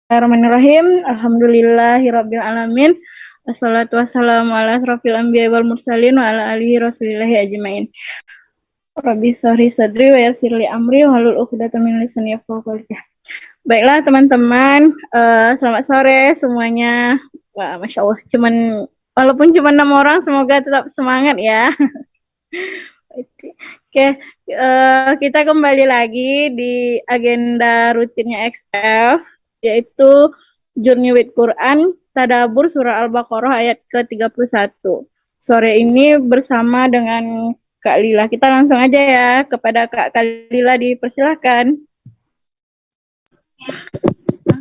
Bismillahirrahmanirrahim. Alhamdulillahirabbil alamin. Wassalatu wassalamu ala asrofil anbiya'i wal mursalin wa ala alihi rasulillahi ajmain. Rabbi shrah sadri wa yassir li amri wahlul 'uqdatam min lisani yafqahu qawli. Baiklah teman-teman, selamat sore semuanya. Wah, Masya Allah, walaupun cuma 6 orang, semoga tetap semangat ya. Oke, kita kembali lagi di agenda rutinnya XL, yaitu Journey with Quran, Tadabur Surah Al-Baqarah ayat ke-31. Sore ini bersama dengan Kak Lila. Kita langsung aja ya kepada Kak Lila, dipersilahkan.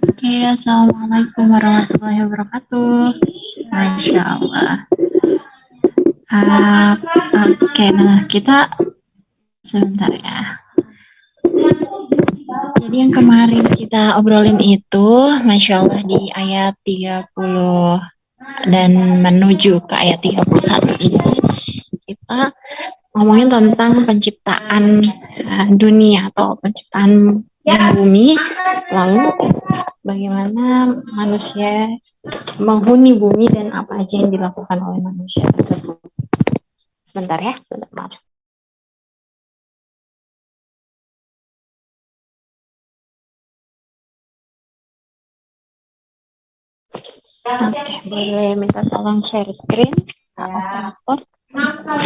Oke, assalamualaikum warahmatullahi wabarakatuh. Masya Allah. Oke, nah kita sebentar ya. Jadi yang kemarin kita obrolin itu, Masya Allah, di ayat 30 dan menuju ke ayat 31 ini, kita ngomongin tentang penciptaan dunia atau penciptaan bumi, lalu bagaimana manusia menghuni bumi dan apa aja yang dilakukan oleh manusia tersebut. Sebentar ya, sebentar. Oke, boleh minta tolong share screen. Operator.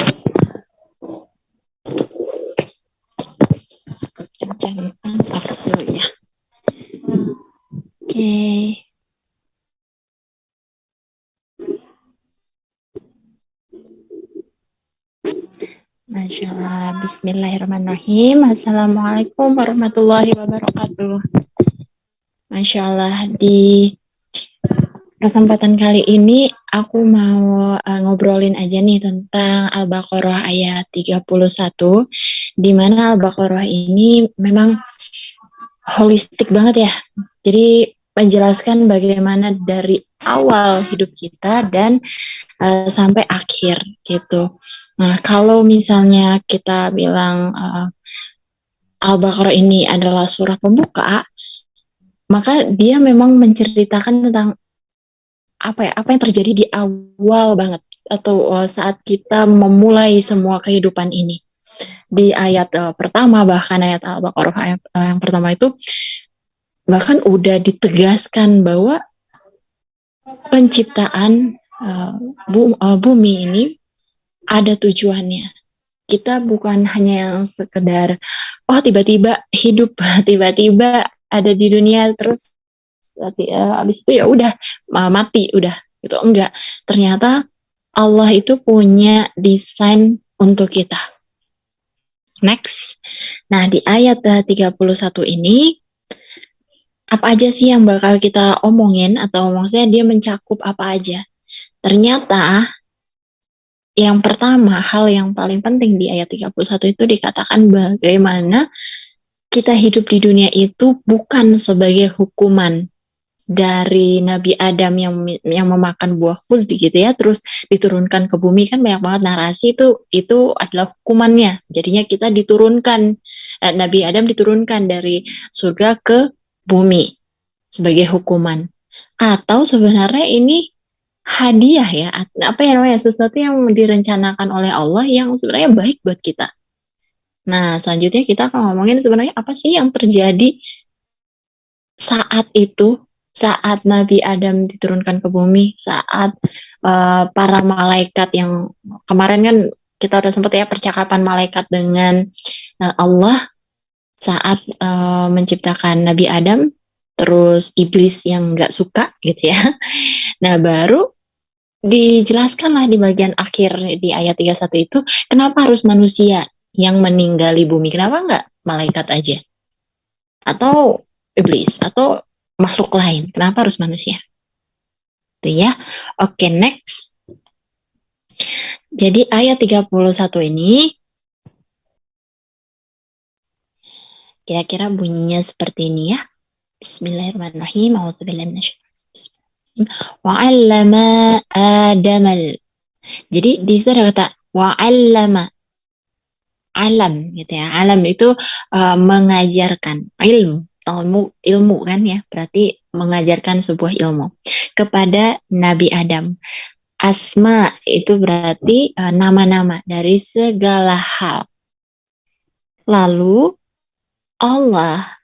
Jangan angkat dulu ya. Oke. Masya Allah. Bismillahirrahmanirrahim. Assalamualaikum warahmatullahi wabarakatuh. Masya Allah, di kesempatan kali ini aku mau ngobrolin aja nih tentang Al-Baqarah ayat 31, di mana Al-Baqarah ini memang holistik banget ya. Jadi menjelaskan bagaimana dari awal hidup kita dan sampai akhir gitu. Nah, kalau misalnya kita bilang Al-Baqarah ini adalah surah pembuka, maka dia memang menceritakan tentang apa yang terjadi di awal banget atau saat kita memulai semua kehidupan ini. Di ayat pertama, bahkan ayat Al-Baqarah yang pertama itu bahkan udah ditegaskan bahwa penciptaan bumi ini ada tujuannya. Kita bukan hanya yang sekedar tiba-tiba hidup, tiba-tiba ada di dunia terus habis itu ya udah mati udah gitu. Enggak. Ternyata Allah itu punya desain untuk kita. Next. Nah, di ayat 31 ini apa aja sih yang bakal kita omongin, atau maksudnya dia mencakup apa aja? Ternyata yang pertama, hal yang paling penting di ayat 31 itu dikatakan bagaimana kita hidup di dunia itu bukan sebagai hukuman dari Nabi Adam yang memakan buah khuld gitu ya, terus diturunkan ke bumi. Kan banyak banget narasi itu adalah hukumannya. Jadinya kita diturunkan, Nabi Adam diturunkan dari surga ke bumi sebagai hukuman. Atau sebenarnya ini hadiah ya, apa ya namanya, sesuatu yang direncanakan oleh Allah yang sebenarnya baik buat kita. Nah, selanjutnya kita akan ngomongin sebenarnya apa sih yang terjadi saat itu, saat Nabi Adam diturunkan ke bumi, saat para malaikat yang kemarin kan kita udah sempat ya percakapan malaikat dengan Allah saat menciptakan Nabi Adam, terus iblis yang nggak suka gitu ya. Nah, baru dijelaskan lah di bagian akhir di ayat 31 itu, kenapa harus manusia yang meninggali bumi, kenapa nggak malaikat aja atau iblis atau makhluk lain, kenapa harus manusia itu ya. Oke, next. Jadi ayat 31 ini kira-kira bunyinya seperti ini ya. Bismillahirrahmanirrahim. Wa'allama Adamal. Jadi di situ ada kata wa'allama, alam gitu ya. Alam itu mengajarkan, ilmu kan ya. Berarti mengajarkan sebuah ilmu kepada Nabi Adam. Asma itu berarti nama-nama dari segala hal. Lalu Allah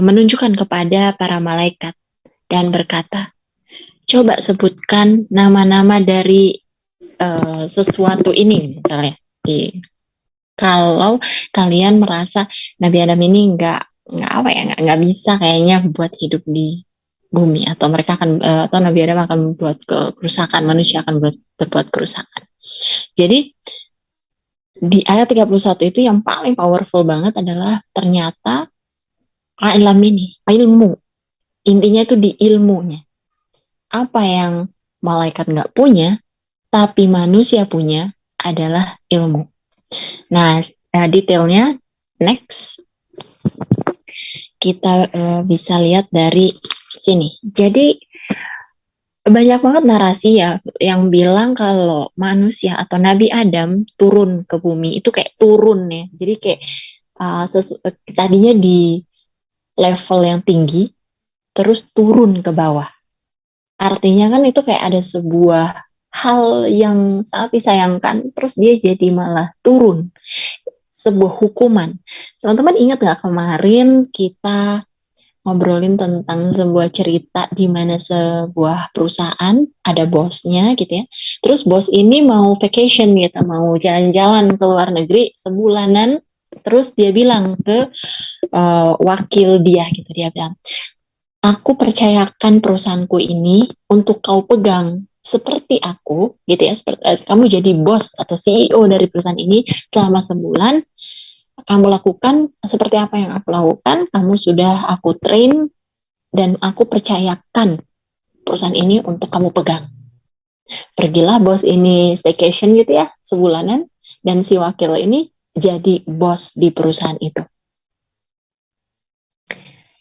menunjukkan kepada para malaikat dan berkata, coba sebutkan nama-nama dari sesuatu ini misalnya. Kalau kalian merasa Nabi Adam ini nggak bisa kayaknya buat hidup di bumi, atau mereka akan atau Nabi Adam akan membuat kerusakan, manusia akan berbuat kerusakan. Jadi di ayat 31 itu yang paling powerful banget adalah ternyata ilmu. Intinya itu di ilmunya. Apa yang malaikat nggak punya, tapi manusia punya adalah ilmu. Nah, detailnya next kita bisa lihat dari sini. Jadi banyak banget narasi ya yang bilang kalau manusia atau Nabi Adam turun ke bumi itu kayak turun ya. Jadi kayak tadinya di level yang tinggi terus turun ke bawah. Artinya kan itu kayak ada sebuah hal yang sangat disayangkan, terus dia jadi malah turun. Sebuah hukuman. Teman-teman ingat nggak kemarin kita ngobrolin tentang sebuah cerita di mana sebuah perusahaan ada bosnya gitu ya. Terus bos ini mau vacation gitu, mau jalan-jalan ke luar negeri sebulanan. Terus dia bilang ke wakil dia gitu, dia bilang, aku percayakan perusahaanku ini untuk kau pegang seperti aku gitu ya, kamu jadi bos atau CEO dari perusahaan ini selama sebulan. Kamu lakukan seperti apa yang aku lakukan, kamu sudah aku train dan aku percayakan perusahaan ini untuk kamu pegang. Pergilah bos ini staycation gitu ya, sebulanan, dan si wakil ini jadi bos di perusahaan itu.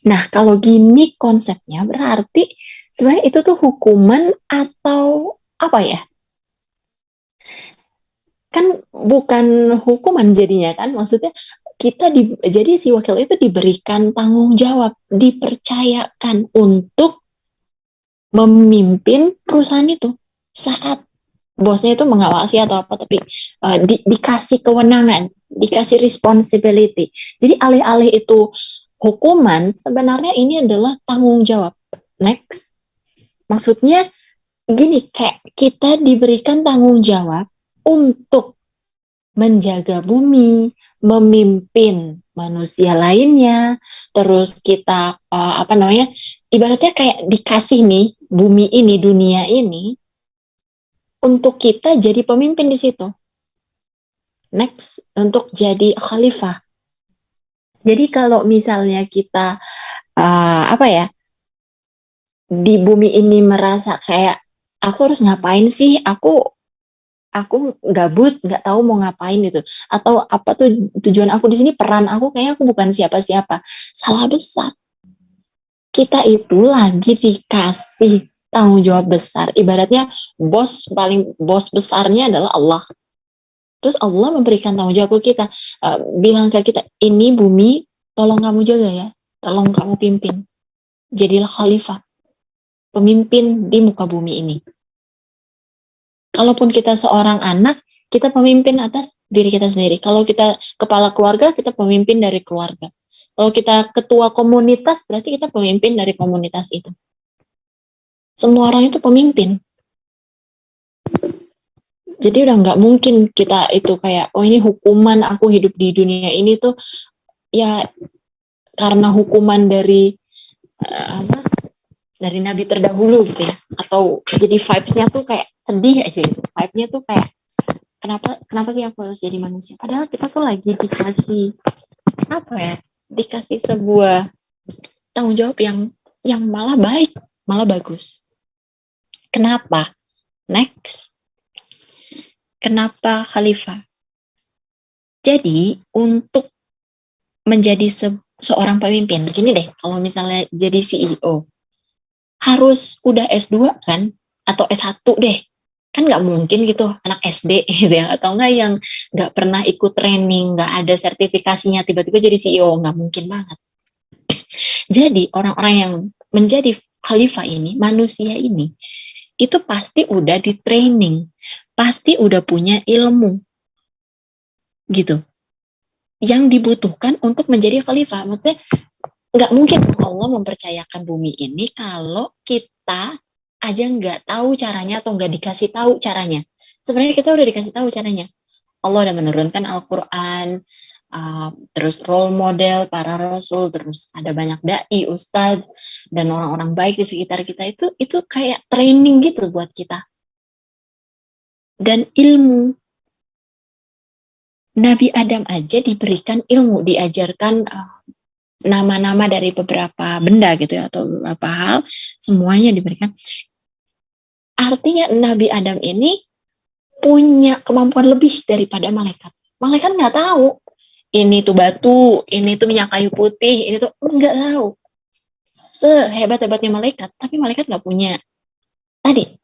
Nah, kalau gini konsepnya berarti sebenarnya itu tuh hukuman atau apa ya? Kan bukan hukuman jadinya kan, maksudnya jadi si wakil itu diberikan tanggung jawab, dipercayakan untuk memimpin perusahaan itu saat bosnya itu mengawasi atau apa, tapi dikasih kewenangan, dikasih responsibility. Jadi alih-alih itu hukuman, sebenarnya ini adalah tanggung jawab. Next, maksudnya gini, kayak kita diberikan tanggung jawab untuk menjaga bumi, memimpin manusia lainnya, terus kita ibaratnya kayak dikasih nih bumi ini, dunia ini untuk kita jadi pemimpin di situ. Next, untuk jadi khalifah. Jadi kalau misalnya kita di bumi ini merasa kayak aku harus ngapain sih, aku gabut, nggak tahu mau ngapain itu, atau apa tuh tujuan aku di sini, peran aku kayaknya aku bukan siapa-siapa. Salah besar. Kita itu lagi dikasih tanggung jawab besar. Ibaratnya bos besarnya adalah Allah. Terus Allah memberikan tanggung jawab ke kita, bilang ke kita, ini bumi tolong kamu jaga ya, tolong kamu pimpin. Jadilah khalifah, pemimpin di muka bumi ini. Kalaupun kita seorang anak, kita pemimpin atas diri kita sendiri. Kalau kita kepala keluarga, kita pemimpin dari keluarga. Kalau kita ketua komunitas, berarti kita pemimpin dari komunitas itu. Semua orang itu pemimpin. Jadi udah nggak mungkin kita itu kayak, oh ini hukuman aku hidup di dunia ini tuh ya karena hukuman dari dari nabi terdahulu gitu ya, atau jadi vibes-nya tuh kayak sedih aja gitu. Vibe-nya tuh kayak kenapa sih aku harus jadi manusia? Padahal kita tuh lagi dikasih dikasih sebuah tanggung jawab yang malah baik, malah bagus. Kenapa? Next. Kenapa khalifah? Jadi untuk menjadi seorang pemimpin, begini deh, kalau misalnya jadi CEO, harus udah S2 kan, atau S1 deh. Kan nggak mungkin gitu anak SD gitu ya, atau enggak yang nggak pernah ikut training, nggak ada sertifikasinya, tiba-tiba jadi CEO, nggak mungkin banget. Jadi orang-orang yang menjadi khalifah ini, manusia ini, itu pasti udah di training, pasti udah punya ilmu, gitu. Yang dibutuhkan untuk menjadi khalifah. Maksudnya nggak mungkin Allah mempercayakan bumi ini kalau kita aja nggak tahu caranya atau nggak dikasih tahu caranya. Sebenarnya kita udah dikasih tahu caranya. Allah udah menurunkan Al-Quran, terus role model para rasul, terus ada banyak dai, ustadz, dan orang-orang baik di sekitar kita itu kayak training gitu buat kita. Dan ilmu, Nabi Adam aja diberikan ilmu, diajarkan nama-nama dari beberapa benda gitu ya, atau beberapa hal, semuanya diberikan. Artinya Nabi Adam ini punya kemampuan lebih daripada malaikat. Malaikat nggak tahu ini tuh batu, ini tuh minyak kayu putih, ini tuh nggak tahu. Sehebat-hebatnya malaikat, tapi malaikat nggak punya. Tadi,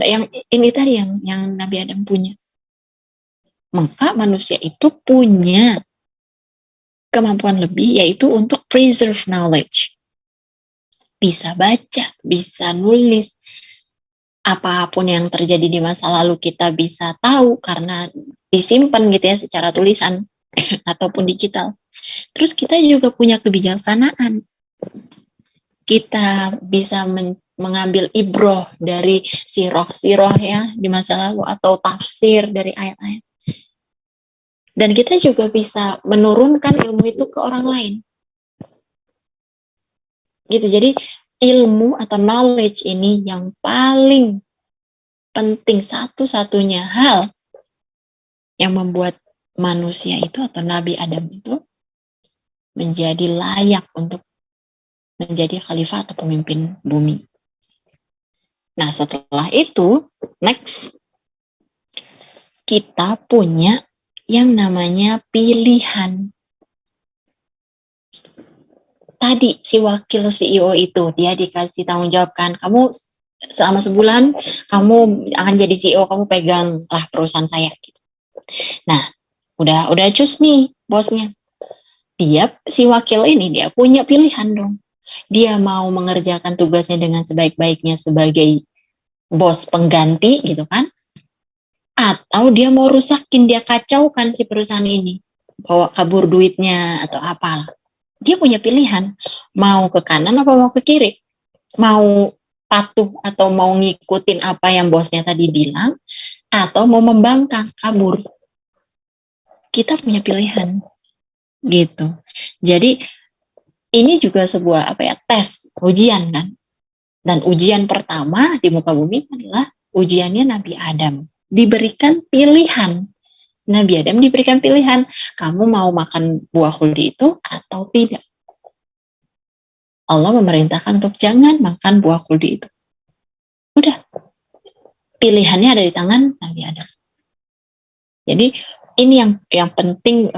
yang ini tadi yang Nabi Adam punya. Maka manusia itu punya kemampuan lebih, yaitu untuk preserve knowledge. Bisa baca, bisa nulis, apapun yang terjadi di masa lalu kita bisa tahu karena disimpan gitu ya secara tulisan ataupun digital. Terus kita juga punya kebijaksanaan. Kita bisa mengambil ibroh dari siroh ya di masa lalu atau tafsir dari ayat-ayat. Dan kita juga bisa menurunkan ilmu itu ke orang lain. Gitu. Jadi ilmu atau knowledge ini yang paling penting, satu-satunya hal yang membuat manusia itu atau Nabi Adam itu menjadi layak untuk menjadi khalifah atau pemimpin bumi. Nah, setelah itu, next, kita punya yang namanya pilihan. Tadi si wakil CEO itu, dia dikasih tanggung jawab kan, kamu selama sebulan, kamu akan jadi CEO, kamu pegang lah perusahaan saya. Nah, udah cus nih bosnya. Dia, si wakil ini, dia punya pilihan dong. Dia mau mengerjakan tugasnya dengan sebaik-baiknya sebagai bos pengganti gitu kan, atau dia mau rusakin, dia kacaukan si perusahaan ini, bawa kabur duitnya atau apalah. Dia punya pilihan, mau ke kanan apa mau ke kiri, mau patuh atau mau ngikutin apa yang bosnya tadi bilang, atau mau membangkang, kabur. Kita punya pilihan gitu. Jadi ini juga sebuah tes, ujian kan. Dan ujian pertama di muka bumi adalah ujiannya Nabi Adam. Diberikan pilihan. Nabi Adam diberikan pilihan, kamu mau makan buah khuldi itu atau tidak. Allah memerintahkan untuk jangan makan buah khuldi itu. Udah, pilihannya ada di tangan Nabi Adam. Jadi ini yang penting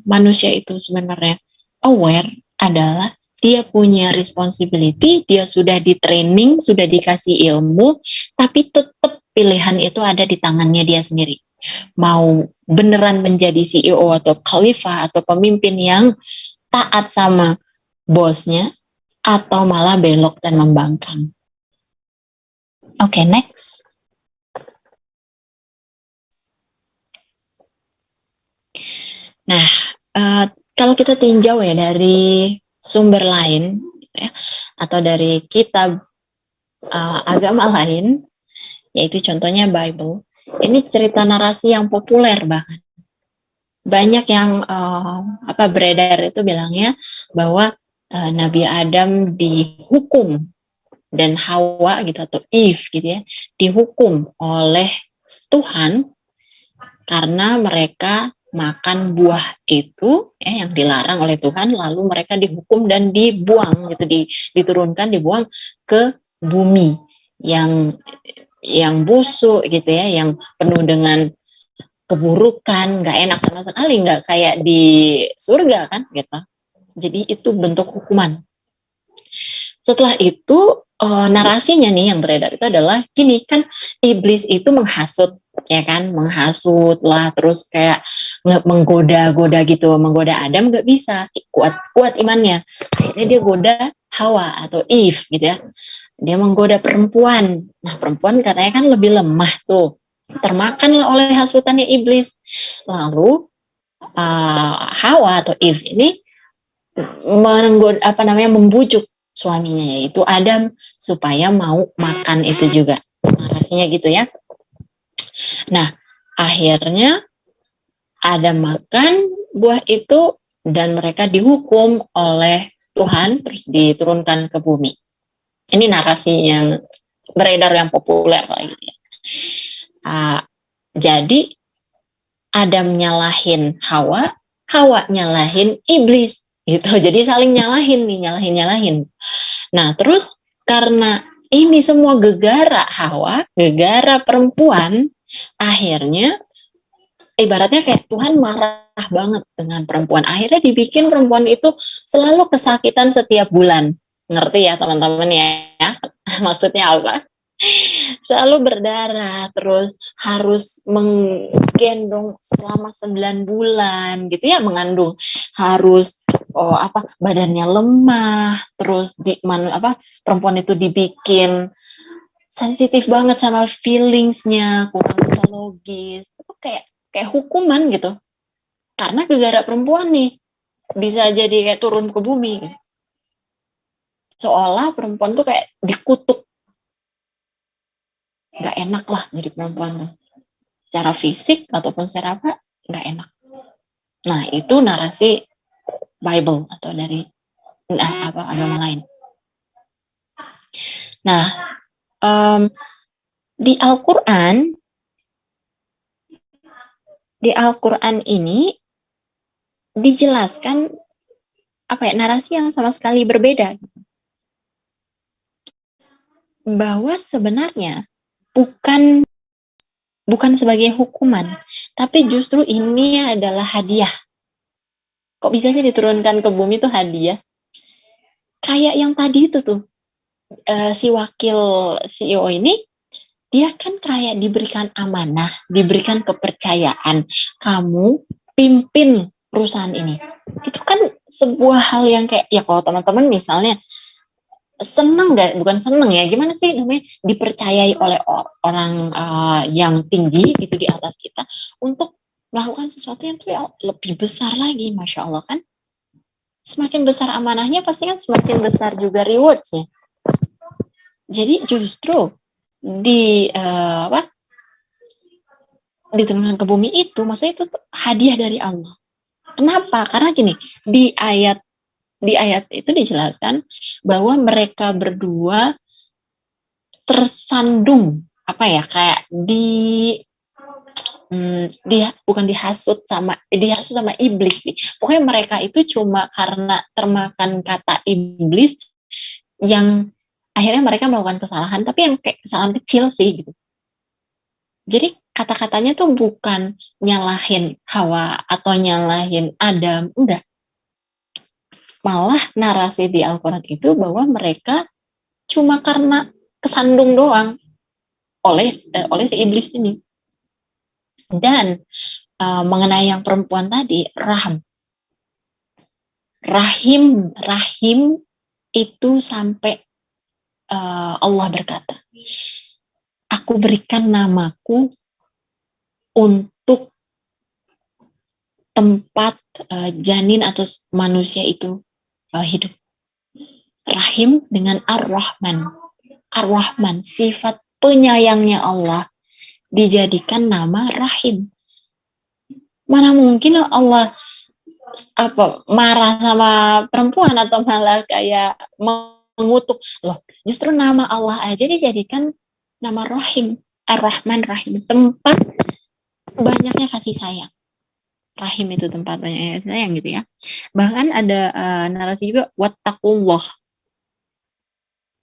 manusia itu sebenarnya aware adalah dia punya responsibility, dia sudah di training, sudah dikasih ilmu, tapi tetap pilihan itu ada di tangannya dia sendiri. Mau beneran menjadi CEO atau khalifah atau pemimpin yang taat sama bosnya, atau malah belok dan membangkang. Oke, next. Nah, kalau kita tinjau ya dari sumber lain, gitu ya, atau dari kitab agama lain, yaitu contohnya Bible, ini cerita narasi yang populer bahkan. Banyak yang beredar itu bilangnya bahwa Nabi Adam dihukum dan Hawa gitu atau Eve gitu ya, dihukum oleh Tuhan karena mereka makan buah itu ya, yang dilarang oleh Tuhan, lalu mereka dihukum dan dibuang gitu, diturunkan, dibuang ke bumi yang busuk gitu ya, yang penuh dengan keburukan, nggak enak sama sekali, nggak kayak di surga kan gitu. Jadi itu bentuk hukuman. Setelah itu narasinya nih yang beredar itu adalah gini kan, iblis itu menghasut ya kan, menghasut lah, terus kayak menggoda-goda gitu, menggoda Adam nggak bisa, kuat imannya. Akhirnya dia goda Hawa atau Eve gitu ya. Dia menggoda perempuan. Nah, perempuan katanya kan lebih lemah tuh. Termakanlah oleh hasutannya iblis. Lalu Hawa atau Eve ini membujuk suaminya yaitu Adam supaya mau makan itu juga. Narasinya gitu ya. Nah, akhirnya Adam makan buah itu dan mereka dihukum oleh Tuhan terus diturunkan ke bumi. Ini narasi yang beredar yang populer lah gitu ya. Jadi Adam nyalahin Hawa, Hawa nyalahin iblis gitu. Jadi saling nyalahin nih, nyalahin. Nah, terus karena ini semua gegara Hawa, gegara perempuan, akhirnya ibaratnya kayak Tuhan marah banget dengan perempuan. Akhirnya dibikin perempuan itu selalu kesakitan setiap bulan. Ngerti ya teman-teman ya? Maksudnya apa? Selalu berdarah, terus harus menggendong selama 9 bulan gitu ya, mengandung. Harus badannya lemah, terus perempuan itu dibikin sensitif banget sama feelingsnya, kurang bisa logis. Itu kayak hukuman gitu. Karena gegara perempuan nih bisa jadi kayak turun ke bumi. Seolah perempuan tuh kayak dikutuk. Gak enak lah jadi perempuan tuh. Secara fisik ataupun secara apa, gak enak. Nah, itu narasi Bible atau dari agama lain. Nah, di Al-Quran ini dijelaskan narasi yang sama sekali berbeda, bahwa sebenarnya bukan sebagai hukuman, tapi justru ini adalah hadiah. Kok bisa sih diturunkan ke bumi itu hadiah? Kayak yang tadi itu tuh, si wakil CEO ini, dia kan kayak diberikan amanah, diberikan kepercayaan, kamu pimpin perusahaan ini. Itu kan sebuah hal yang kayak, ya kalau teman-teman misalnya seneng nggak, bukan seneng ya, gimana sih namanya, dipercayai oleh orang yang tinggi gitu di atas kita untuk melakukan sesuatu yang lebih besar lagi. Masya Allah kan, semakin besar amanahnya pasti kan semakin besar juga rewards-nya. Jadi justru diturunkan ke bumi itu, maksudnya itu tuh hadiah dari Allah. Kenapa? Karena gini, di ayat itu dijelaskan bahwa mereka berdua tersandung kayak bukan dihasut sama iblis sih. Pokoknya mereka itu cuma karena termakan kata iblis yang akhirnya mereka melakukan kesalahan, tapi yang kayak kesalahan kecil sih gitu. Jadi kata-katanya tuh bukan nyalahin Hawa atau nyalahin Adam, enggak. Malah narasi di Al-Quran itu bahwa mereka cuma karena kesandung doang oleh si iblis ini. Dan mengenai yang perempuan tadi, rahim itu sampai Allah berkata, aku berikan namaku untuk tempat janin atau manusia itu hidup. Rahim dengan Ar-Rahman. Ar-Rahman, sifat penyayangnya Allah, dijadikan nama Rahim. Mana mungkin Allah marah sama perempuan atau malah kayak mengutuk. Loh, justru nama Allah aja dijadikan nama Rahim. Ar-Rahman Rahim, tempat banyaknya kasih sayang. Rahim itu tempat banyaknya kasih sayang gitu ya. Bahkan ada narasi juga, wattaqullah,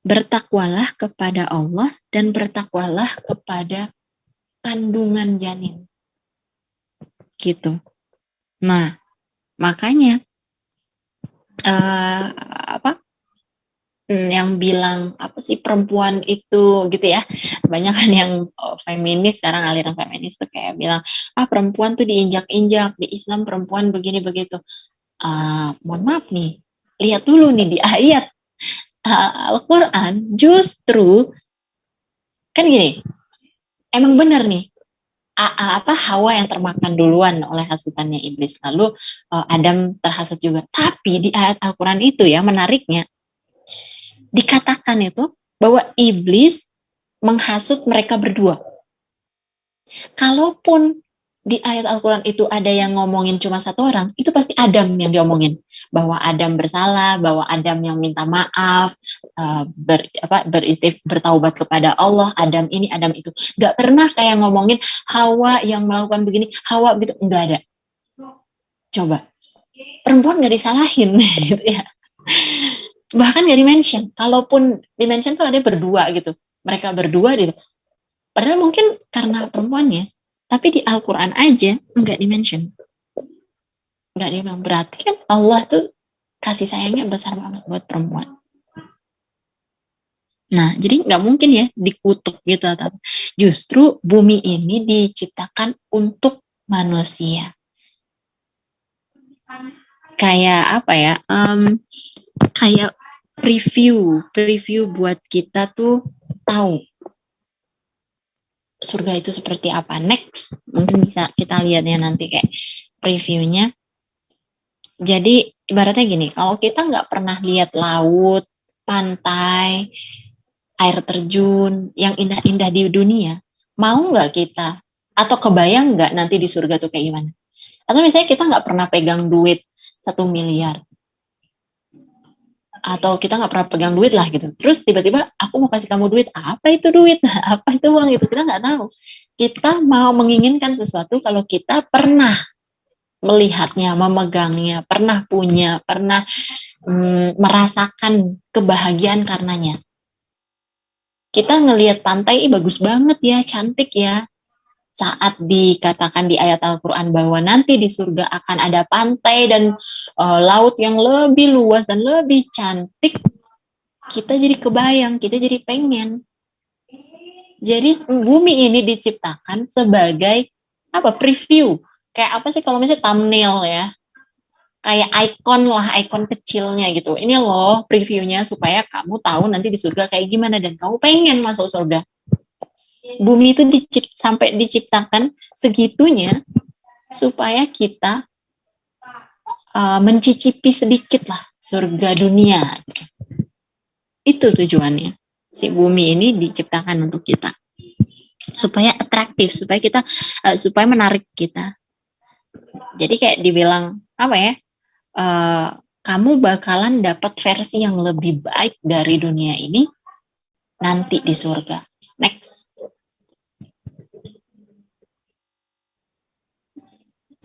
bertakwalah kepada Allah dan bertakwalah kepada kandungan janin. Gitu. Nah, makanya yang bilang apa sih perempuan itu gitu ya, banyak kan yang feminis sekarang, aliran feminis tuh kayak bilang perempuan tuh diinjak-injak di Islam, perempuan begini begitu. Mohon maaf nih, lihat dulu nih di ayat Al-Quran, justru kan gini, emang benar nih, Hawa yang termakan duluan oleh hasutannya iblis, lalu Adam terhasut juga. Tapi di ayat Al-Quran itu ya, menariknya dikatakan itu bahwa iblis menghasut mereka berdua. Kalaupun di ayat Al-Quran itu ada yang ngomongin cuma satu orang, itu pasti Adam yang diomongin. Bahwa Adam bersalah, bahwa Adam yang minta maaf, bertaubat kepada Allah, Adam ini, Adam itu. Gak pernah kayak ngomongin Hawa yang melakukan begini, Hawa gitu, nggak ada. Coba, perempuan gak disalahin gitu ya. Bahkan gak dimention. Kalaupun dimention tuh ada berdua gitu. Mereka berdua gitu. Padahal mungkin karena perempuannya, tapi di Al-Quran aja nggak dimention. Nggak dibilang, berarti kan Allah tuh kasih sayangnya besar banget buat perempuan. Nah, jadi nggak mungkin ya dikutuk gitu. Justru bumi ini diciptakan untuk manusia. Kayak apa ya? Kayak preview buat kita tuh tahu surga itu seperti apa. Next, mungkin bisa kita lihat ya nanti kayak previewnya. Jadi ibaratnya gini, kalau kita nggak pernah lihat laut, pantai, air terjun yang indah-indah di dunia, mau nggak kita? Atau kebayang nggak nanti di surga tuh kayak gimana? Atau misalnya kita nggak pernah pegang duit 1 miliar, atau kita nggak pernah pegang duit lah gitu. Terus tiba-tiba aku mau kasih kamu duit, apa itu duit? Apa itu uang itu? Kita nggak tahu. Kita mau menginginkan sesuatu kalau kita pernah melihatnya, memegangnya, pernah punya, pernah merasakan kebahagiaan karenanya. Kita ngelihat pantai, bagus banget ya, cantik ya. Saat dikatakan di ayat Al-Quran bahwa nanti di surga akan ada pantai dan laut yang lebih luas dan lebih cantik, kita jadi kebayang, kita jadi pengen. Jadi bumi ini diciptakan sebagai preview. Kayak apa sih kalau misalnya thumbnail ya, kayak ikon kecilnya gitu. Ini loh previewnya supaya kamu tahu nanti di surga kayak gimana dan kamu pengen masuk surga. Bumi itu sampai diciptakan segitunya supaya kita mencicipi sedikit lah surga dunia. Itu tujuannya. Si bumi ini diciptakan untuk kita supaya atraktif, supaya menarik kita. Jadi kayak dibilang apa ya? Kamu bakalan dapat versi yang lebih baik dari dunia ini nanti di surga. Next.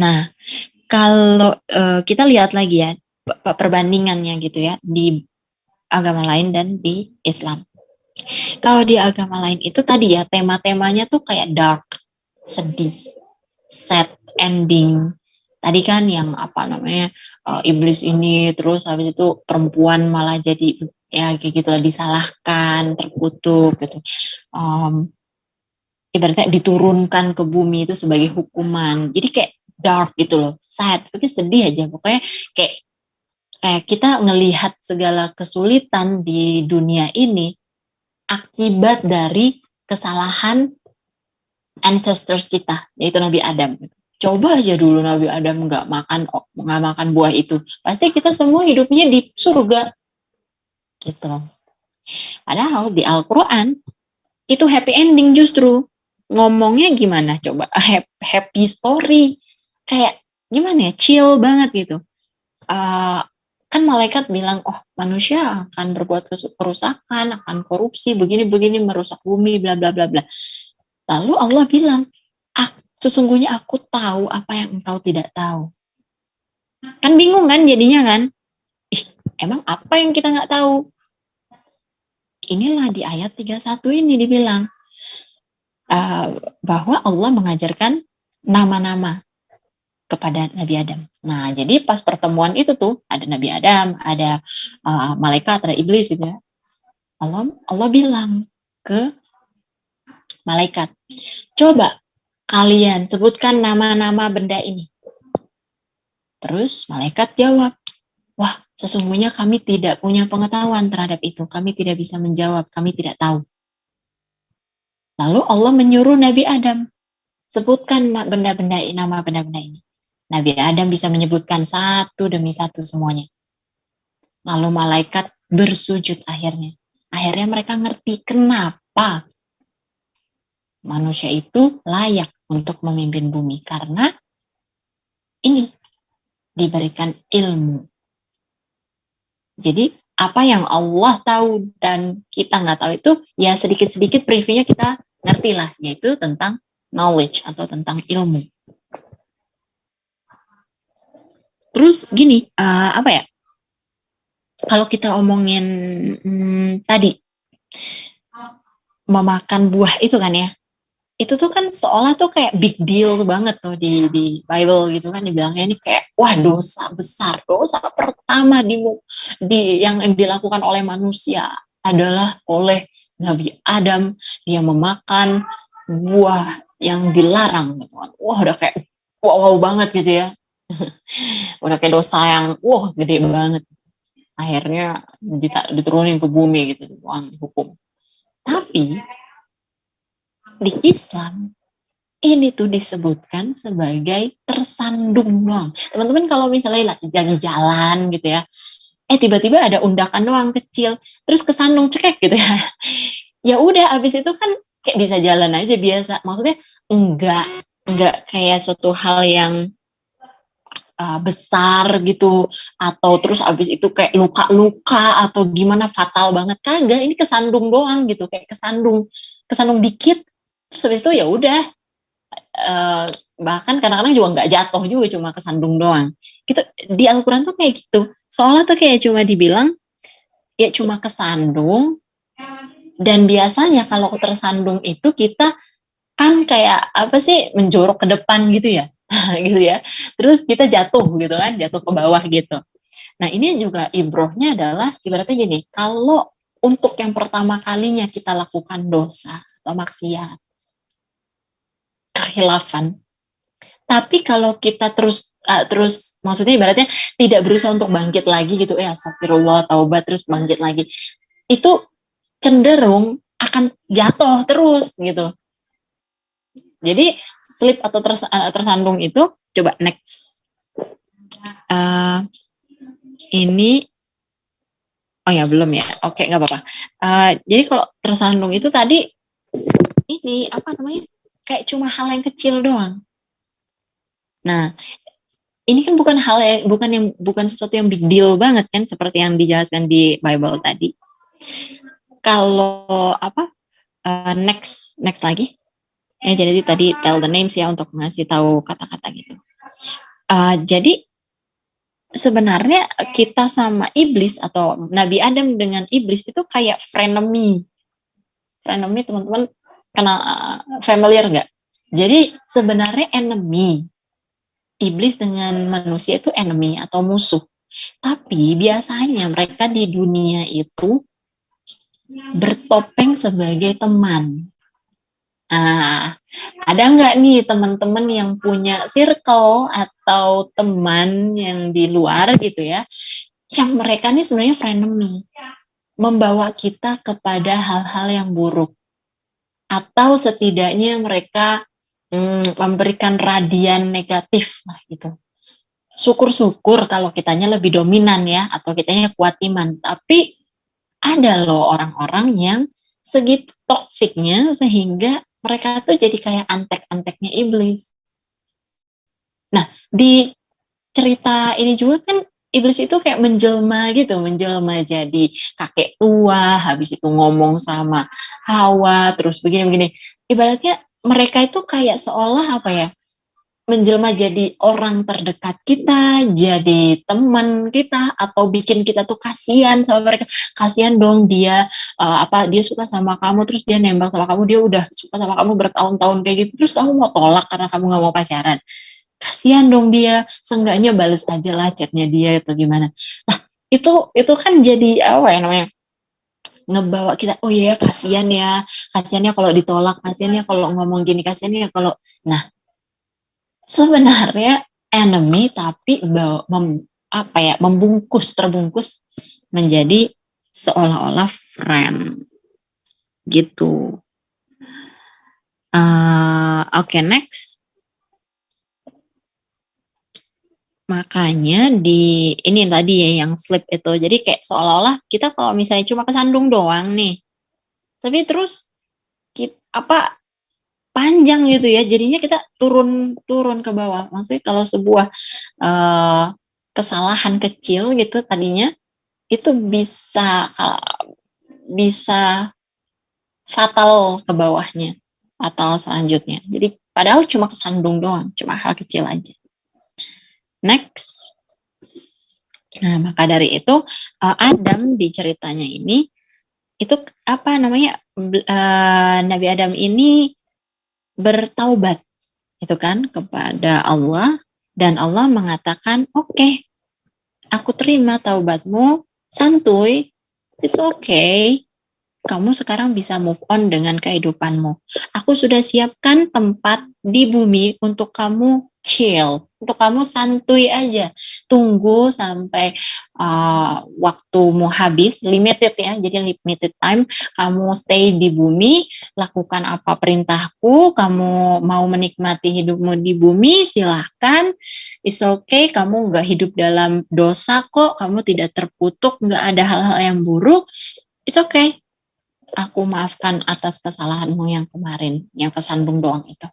Nah, kalau kita lihat lagi ya perbandingannya gitu ya di agama lain dan di Islam. Kalau di agama lain itu tadi ya tema-temanya tuh kayak dark, sedih, sad ending. Tadi kan yang iblis ini, terus habis itu perempuan malah jadi ya kayak gitulah, disalahkan, terkutuk gitu. Ibaratnya diturunkan ke bumi itu sebagai hukuman. Jadi kayak dark gitu loh, sad, tapi sedih aja. Pokoknya kayak kita ngelihat segala kesulitan di dunia ini akibat dari kesalahan ancestors kita, yaitu Nabi Adam. Coba aja dulu Nabi Adam nggak makan buah itu, pasti kita semua hidupnya di surga. Gitu. Padahal di Al-Quran itu happy ending justru. Ngomongnya gimana coba? Happy story. Kayak gimana ya? Chill banget gitu. Kan malaikat bilang, oh manusia akan berbuat kerusakan, akan korupsi, begini-begini, merusak bumi, bla bla bla bla. Lalu Allah bilang, sesungguhnya aku tahu apa yang engkau tidak tahu. Kan bingung kan jadinya kan? Emang apa yang kita nggak tahu? Inilah di ayat 31 ini dibilang, bahwa Allah mengajarkan nama-nama kepada Nabi Adam. Nah, jadi pas pertemuan itu tuh ada Nabi Adam, ada malaikat, ada iblis gitu ya. Allah bilang ke malaikat, coba kalian sebutkan nama-nama benda ini. Terus malaikat jawab, wah, sesungguhnya kami tidak punya pengetahuan terhadap itu. Kami tidak bisa menjawab, kami tidak tahu. Lalu Allah menyuruh Nabi Adam, sebutkan nama benda-benda ini. Nabi Adam bisa menyebutkan satu demi satu semuanya. Lalu malaikat bersujud akhirnya. Akhirnya mereka ngerti kenapa manusia itu layak untuk memimpin bumi. Karena ini diberikan ilmu. Jadi apa yang Allah tahu dan kita nggak tahu itu ya sedikit-sedikit previewnya kita ngerti lah, yaitu tentang knowledge atau tentang ilmu. Terus gini, apa ya? Kalau kita omongin tadi memakan buah itu kan ya, itu tuh kan seolah tuh kayak big deal banget tuh di Bible gitu kan, dibilangnya ini kayak wah dosa besar, dosa pertama di yang dilakukan oleh manusia adalah oleh Nabi Adam, dia memakan buah yang dilarang gitu kan. Wah udah kayak wow banget gitu ya. Udah kayak dosa yang wah gede banget. Akhirnya diturunin ke bumi gitu hukum. Tapi di Islam ini tuh disebutkan sebagai tersandung doang. Teman-teman kalau misalnya lagi jalan gitu ya, tiba-tiba ada undakan doang kecil, terus kesandung cekek gitu ya. Ya udah, abis itu kan kayak bisa jalan aja biasa. Maksudnya enggak kayak suatu hal yang besar gitu, atau terus abis itu kayak luka-luka atau gimana fatal banget, kagak. Ini kesandung doang gitu, kayak kesandung dikit, terus abis itu ya udah. Bahkan kadang-kadang juga nggak jatuh juga, cuma kesandung doang. Gitu di Al-Quran tuh kayak gitu. Soalnya tuh kayak cuma dibilang ya cuma kesandung, dan biasanya kalau tersandung itu kita kan kayak apa sih, menjorok ke depan gitu ya. Gitu ya. Terus kita jatuh gitu kan, jatuh ke bawah gitu. Nah, ini juga ibrohnya adalah ibaratnya gini, kalau untuk yang pertama kalinya kita lakukan dosa atau maksiat, kehilafan. Tapi kalau kita terus maksudnya ibaratnya tidak berusaha untuk bangkit lagi gitu, astagfirullah, taubat, terus bangkit lagi, itu cenderung akan jatuh terus gitu. Jadi slip atau tersandung itu, coba next. Ini oh ya belum ya, oke nggak apa-apa. Jadi kalau tersandung itu tadi ini apa namanya, kayak cuma hal yang kecil doang. Nah, ini kan bukan sesuatu yang big deal banget kan, seperti yang dijelaskan di Bible tadi. Kalau apa, next lagi. Jadi tadi tell the names ya, untuk ngasih tahu kata-kata gitu. Jadi sebenarnya kita sama iblis atau Nabi Adam dengan iblis itu kayak frenemy. Frenemy teman-teman kenal, familiar nggak? Jadi sebenarnya enemy. Iblis dengan manusia itu enemy atau musuh. Tapi biasanya mereka di dunia itu bertopeng sebagai teman. Ada nggak nih teman-teman yang punya circle atau teman yang di luar gitu ya, yang mereka nih sebenarnya frenemy, membawa kita kepada hal-hal yang buruk, atau setidaknya mereka memberikan radian negatif lah gitu. Syukur-syukur kalau kitanya lebih dominan ya, atau kitanya kuat iman. Tapi ada loh orang-orang yang segitu toksiknya sehingga mereka tuh jadi kayak antek-anteknya iblis. Nah, di cerita ini juga kan iblis itu kayak menjelma gitu, menjelma jadi kakek tua, habis itu ngomong sama Hawa, terus begini-begini. Ibaratnya mereka itu kayak seolah apa ya, menjelma jadi orang terdekat kita, jadi teman kita, atau bikin kita tuh kasihan sama mereka. Kasihan dong dia, dia suka sama kamu, terus dia nembak sama kamu, dia udah suka sama kamu bertahun-tahun kayak gitu, terus kamu mau tolak karena kamu nggak mau pacaran. Kasihan dong dia, seenggaknya bales aja lah chatnya dia atau gimana. Nah, itu kan jadi apa ya namanya, ngebawa kita, oh iya kasihan ya kalau ditolak, kasihan ya kalau ngomong gini, kasihan ya kalau, nah sebenarnya enemy tapi terbungkus menjadi seolah-olah friend gitu. Oke, next. Makanya di ini tadi ya yang slip itu, jadi kayak seolah-olah kita kalau misalnya cuma kesandung doang nih, tapi terus panjang gitu ya, jadinya kita turun ke bawah. Maksudnya kalau sebuah kesalahan kecil gitu tadinya itu bisa fatal ke bawahnya atau selanjutnya. Jadi padahal cuma kesandung doang, cuma hal kecil aja. Next. Nah, maka dari itu Adam di ceritanya ini itu apa namanya, Nabi Adam ini bertaubat itu kan kepada Allah, dan Allah mengatakan oke, aku terima taubatmu, santuy, it's okay, kamu sekarang bisa move on dengan kehidupanmu. Aku sudah siapkan tempat di bumi untuk kamu chill, untuk kamu santuy aja. Tunggu sampai waktumu habis, limited ya, jadi limited time. Kamu stay di bumi, lakukan apa perintahku, kamu mau menikmati hidupmu di bumi, silahkan. It's okay, kamu nggak hidup dalam dosa kok, kamu tidak terkutuk, nggak ada hal-hal yang buruk. It's okay. Aku maafkan atas kesalahanmu yang kemarin, yang kesandung doang itu.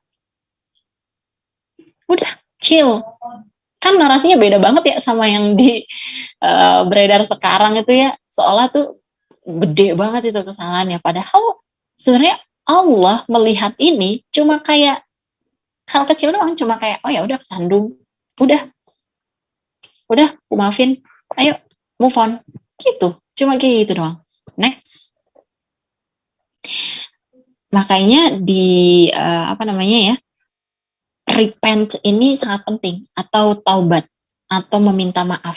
Udah, chill. Kan narasinya beda banget ya sama yang di beredar sekarang itu ya. Seolah tuh gede banget itu kesalahannya. Padahal sebenarnya Allah melihat ini cuma kayak hal kecil doang, cuma kayak oh ya udah kesandung. Udah, aku maafin. Ayo, move on. Gitu. Cuma kayak gitu doang. Next. Makanya di repent ini sangat penting, atau taubat, atau meminta maaf.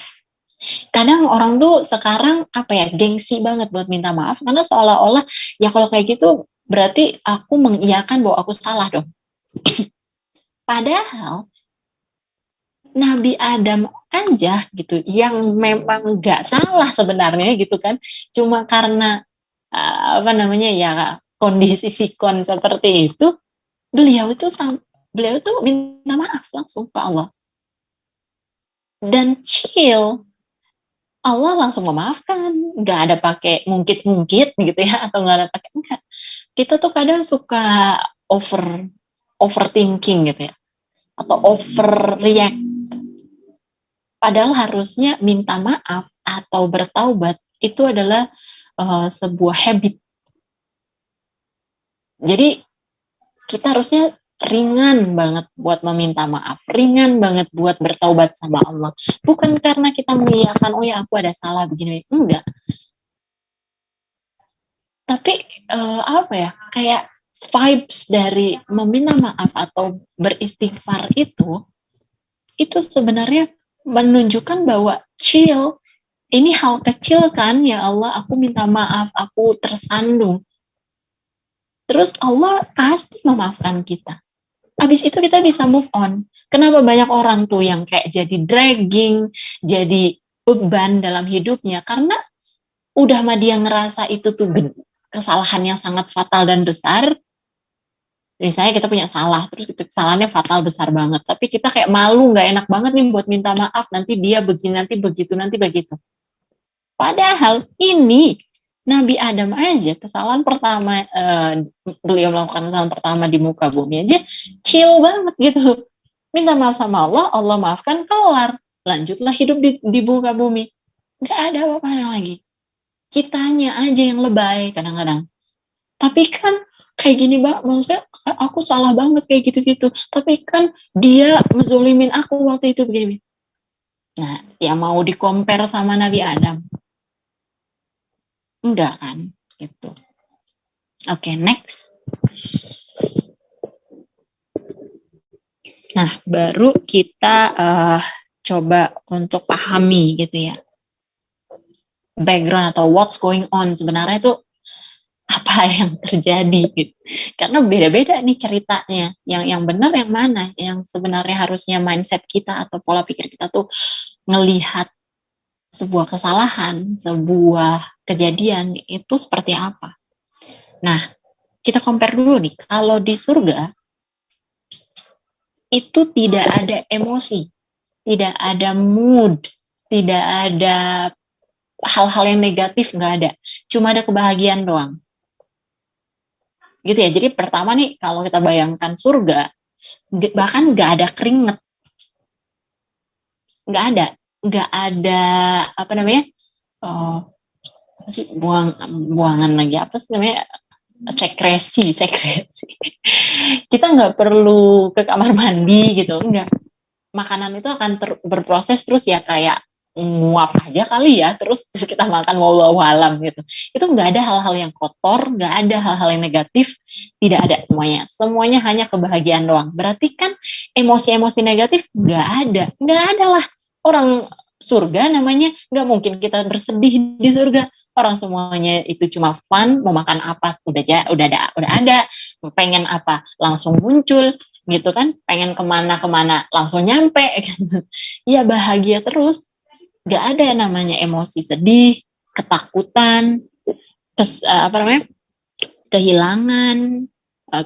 Kadang orang tuh sekarang gengsi banget buat minta maaf, karena seolah-olah ya kalau kayak gitu berarti aku mengiyakan bahwa aku salah dong. Padahal Nabi Adam aja gitu yang memang nggak salah sebenarnya gitu kan, cuma karena kondisi sikon seperti itu, beliau itu minta maaf langsung ke Allah dan chill. Allah langsung memaafkan, nggak ada pakai ngungkit-ngungkit gitu ya, atau nggak ada pakai, enggak. Kita tuh kadang suka overthinking gitu ya, atau overreact. Padahal harusnya minta maaf atau bertaubat itu adalah sebuah habit. Jadi kita harusnya ringan banget buat meminta maaf, ringan banget buat bertaubat sama Allah. Bukan karena kita mengiyakan, oh ya aku ada salah begini, enggak. Tapi kayak vibes dari meminta maaf atau beristighfar itu sebenarnya menunjukkan bahwa chill, ini hal kecil kan, ya Allah aku minta maaf, aku tersandung. Terus Allah pasti memaafkan kita. Habis itu kita bisa move on. Kenapa banyak orang tuh yang kayak jadi dragging, jadi beban dalam hidupnya? Karena udah mah dia ngerasa itu tuh kesalahan yang sangat fatal dan besar. Misalnya kita punya salah, terus kesalahannya fatal besar banget, tapi kita kayak malu, nggak enak banget nih buat minta maaf, nanti dia begini, nanti begitu. Padahal ini Nabi Adam aja kesalahan pertama, beliau melakukan kesalahan pertama di muka bumi aja chill banget gitu, minta maaf sama Allah, Allah maafkan, kelar, lanjutlah hidup di muka bumi, nggak ada apa-apa lagi. Kitanya aja yang lebay kadang-kadang. Tapi kan kayak gini Mbak, maksudnya aku salah banget kayak gitu-gitu, tapi kan dia ngezolimin aku waktu itu begini. Nah, ya mau di-compare sama Nabi Adam? Enggak kan, gitu. Oke, next. Nah, baru kita coba untuk pahami gitu ya, background atau what's going on sebenarnya itu apa yang terjadi gitu. Karena beda-beda nih ceritanya. Yang benar yang mana? Yang sebenarnya harusnya mindset kita atau pola pikir kita tuh ngelihat sebuah kesalahan, sebuah kejadian itu seperti apa. Nah, kita compare dulu nih. Kalau di surga itu tidak ada emosi, tidak ada mood, tidak ada hal-hal yang negatif, nggak ada. Cuma ada kebahagiaan doang. Gitu ya. Jadi pertama nih, kalau kita bayangkan surga, bahkan nggak ada keringet, nggak ada apa namanya, apa sih, buangan lagi, apa sih namanya, sekresi. Kita nggak perlu ke kamar mandi gitu, nggak. Makanan itu akan berproses terus ya, kayak nguap aja kali ya, terus kita makan walau alam gitu. Itu nggak ada hal-hal yang kotor, nggak ada hal-hal yang negatif, tidak ada, semuanya hanya kebahagiaan doang. Berarti kan emosi-emosi negatif nggak ada lah. Orang surga namanya, nggak mungkin kita bersedih di surga. Orang semuanya itu cuma fun, mau makan apa udah ada, pengen apa langsung muncul gitu kan, pengen kemana langsung nyampe gitu. Ya bahagia terus, nggak ada yang namanya emosi sedih, ketakutan, apa namanya, kehilangan,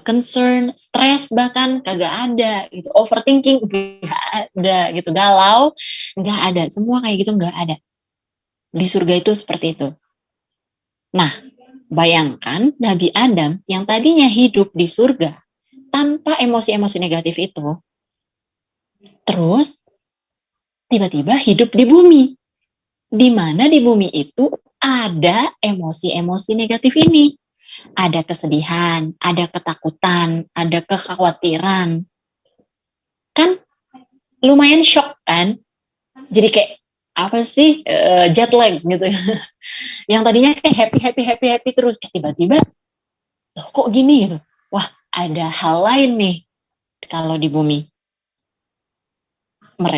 concern, stres, bahkan kagak ada gitu, overthinking nggak ada gitu, galau nggak ada, semua kayak gitu nggak ada. Di surga itu seperti itu. Nah, bayangkan Nabi Adam yang tadinya hidup di surga tanpa emosi-emosi negatif itu, terus tiba-tiba hidup di bumi, di mana di bumi itu ada emosi-emosi negatif ini. Ada kesedihan, ada ketakutan, ada kekhawatiran. Kan lumayan shock kan? Jadi kayak apa sih, jet lag gitu ya. Yang tadinya kayak happy terus, kayak tiba-tiba loh kok gini gitu. Wah, ada hal lain nih kalau di bumi.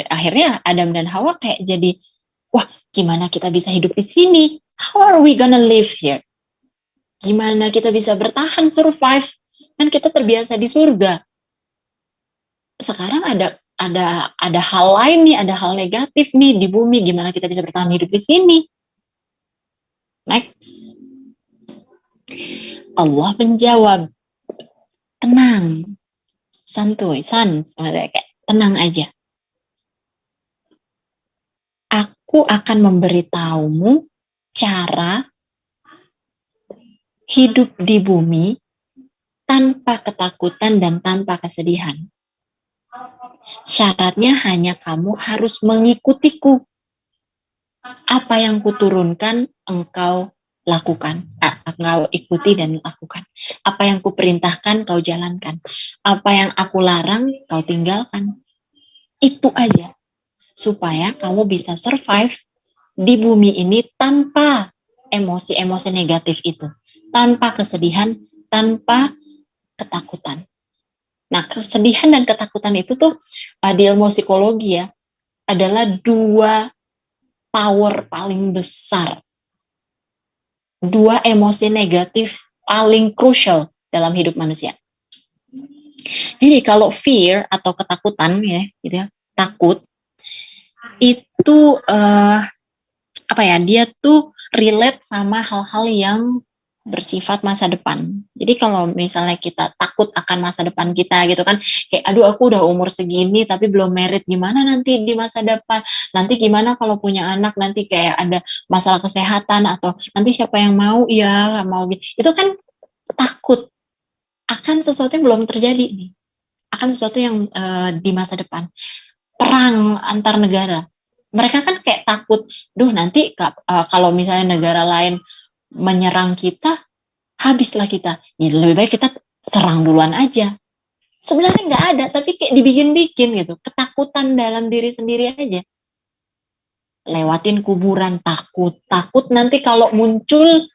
Akhirnya Adam dan Hawa kayak jadi, wah, gimana kita bisa hidup di sini? How are we gonna live here? Gimana kita bisa bertahan, survive? Kan kita terbiasa di surga. Sekarang ada hal lain nih, ada hal negatif nih di bumi. Gimana kita bisa bertahan hidup di sini? Next. Allah menjawab, tenang, santuy, kayak tenang aja. Aku akan memberitahumu cara hidup di bumi tanpa ketakutan dan tanpa kesedihan. Syaratnya hanya kamu harus mengikutiku. Apa yang kuturunkan engkau lakukan. Engkau ikuti dan lakukan. Apa yang kuperintahkan kau jalankan. Apa yang aku larang kau tinggalkan. Itu aja. Supaya kamu bisa survive di bumi ini tanpa emosi-emosi negatif itu. Tanpa kesedihan, tanpa ketakutan. Nah, kesedihan dan ketakutan itu tuh di ilmu psikologi ya, adalah dua power paling besar. Dua emosi negatif paling crucial dalam hidup manusia. Jadi kalau fear atau ketakutan ya, gitu ya, takut itu apa ya? Dia tuh relate sama hal-hal yang bersifat masa depan. Jadi kalau misalnya kita takut akan masa depan kita gitu kan, kayak aduh aku udah umur segini tapi belum married, gimana nanti di masa depan, nanti gimana kalau punya anak, nanti kayak ada masalah kesehatan, atau nanti siapa yang mau, ya mau gitu. Itu kan takut akan sesuatu yang belum terjadi nih, akan sesuatu yang di masa depan. Perang antar negara, mereka kan kayak takut, duh nanti kalau misalnya negara lain menyerang kita, habislah kita. Ya, lebih baik kita serang duluan aja. Sebenarnya nggak ada, tapi kayak dibikin-bikin gitu. Ketakutan dalam diri sendiri aja. Lewatin kuburan, takut nanti kalau muncul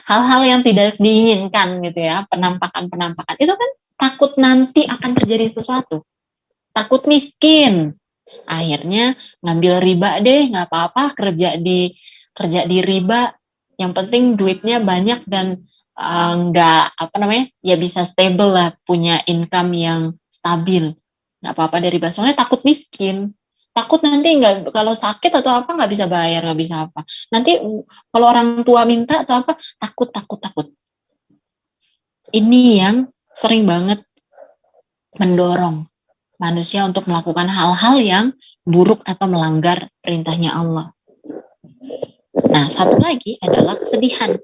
hal-hal yang tidak diinginkan gitu ya, penampakan. Itu kan takut nanti akan terjadi sesuatu. Takut miskin. Akhirnya ngambil riba deh, nggak apa-apa kerja di riba, Yang penting duitnya banyak dan nggak ya bisa stable lah, punya income yang stabil. Nggak apa-apa dari bawah. Soalnya takut miskin. Takut nanti nggak, kalau sakit atau apa nggak bisa bayar, nggak bisa apa. Nanti kalau orang tua minta atau apa, takut. Ini yang sering banget mendorong manusia untuk melakukan hal-hal yang buruk atau melanggar perintahnya Allah. Nah, satu lagi adalah kesedihan.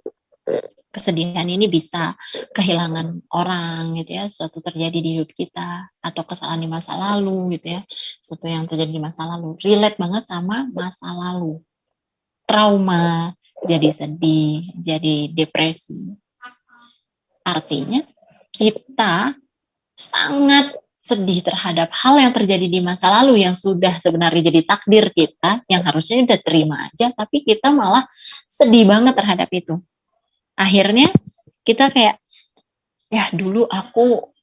Kesedihan ini bisa kehilangan orang gitu ya, sesuatu terjadi di hidup kita, atau kesalahan di masa lalu gitu ya, sesuatu yang terjadi di masa lalu. Relate banget sama masa lalu. Trauma, jadi sedih, jadi depresi. Artinya kita sangat sedih terhadap hal yang terjadi di masa lalu yang sudah sebenarnya jadi takdir kita, yang harusnya udah terima aja, tapi kita malah sedih banget terhadap itu. Akhirnya kita kayak, ya dulu aku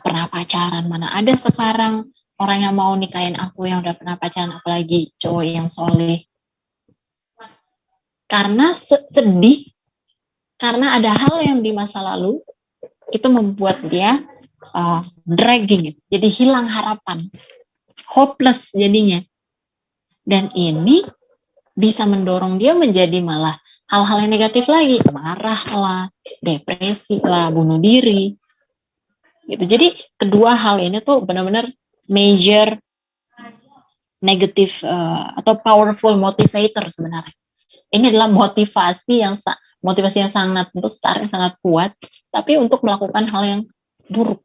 pernah pacaran, mana ada sekarang orang yang mau nikahin aku yang udah pernah pacaran, apalagi cowok yang soleh. Karena sedih, karena ada hal yang di masa lalu itu membuat dia dragging, jadi hilang harapan, hopeless jadinya. Dan ini bisa mendorong dia menjadi malah hal-hal yang negatif lagi, marah lah, depresi lah, bunuh diri. Gitu. Jadi kedua hal ini tuh benar-benar major negative atau powerful motivator sebenarnya. Ini adalah motivasi yang sangat besar, yang sangat kuat, tapi untuk melakukan hal yang buruk,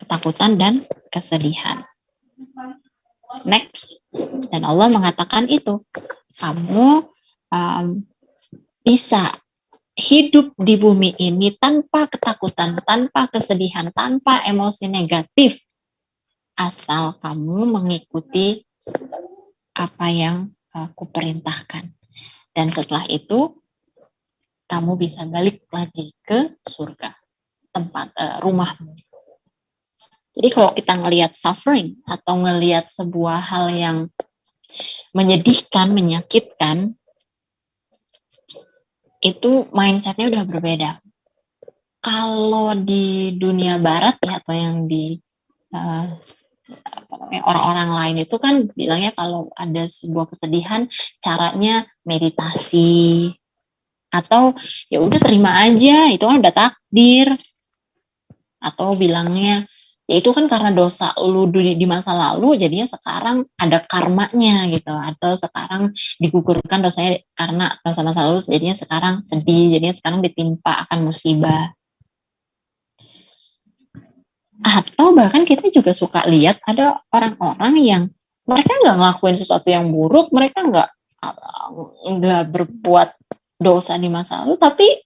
ketakutan dan kesedihan. Next, dan Allah mengatakan itu, kamu bisa hidup di bumi ini tanpa ketakutan, tanpa kesedihan, tanpa emosi negatif, asal kamu mengikuti apa yang aku perintahkan. Dan setelah itu, kamu bisa balik lagi ke surga, tempat rumahmu. Jadi kalau kita ngelihat suffering atau ngelihat sebuah hal yang menyedihkan, menyakitkan, itu mindsetnya udah berbeda. Kalau di dunia barat ya, atau yang di orang-orang lain itu kan bilangnya kalau ada sebuah kesedihan, caranya meditasi, atau ya udah terima aja, itu kan udah takdir. Atau bilangnya ya itu kan karena dosa lu di masa lalu, jadinya sekarang ada karmanya gitu, atau sekarang digugurkan dosanya karena dosa masa lalu, jadinya sekarang sedih, jadinya sekarang ditimpa akan musibah. Atau bahkan kita juga suka lihat ada orang-orang yang mereka nggak ngelakuin sesuatu yang buruk, mereka nggak berbuat dosa di masa lalu, tapi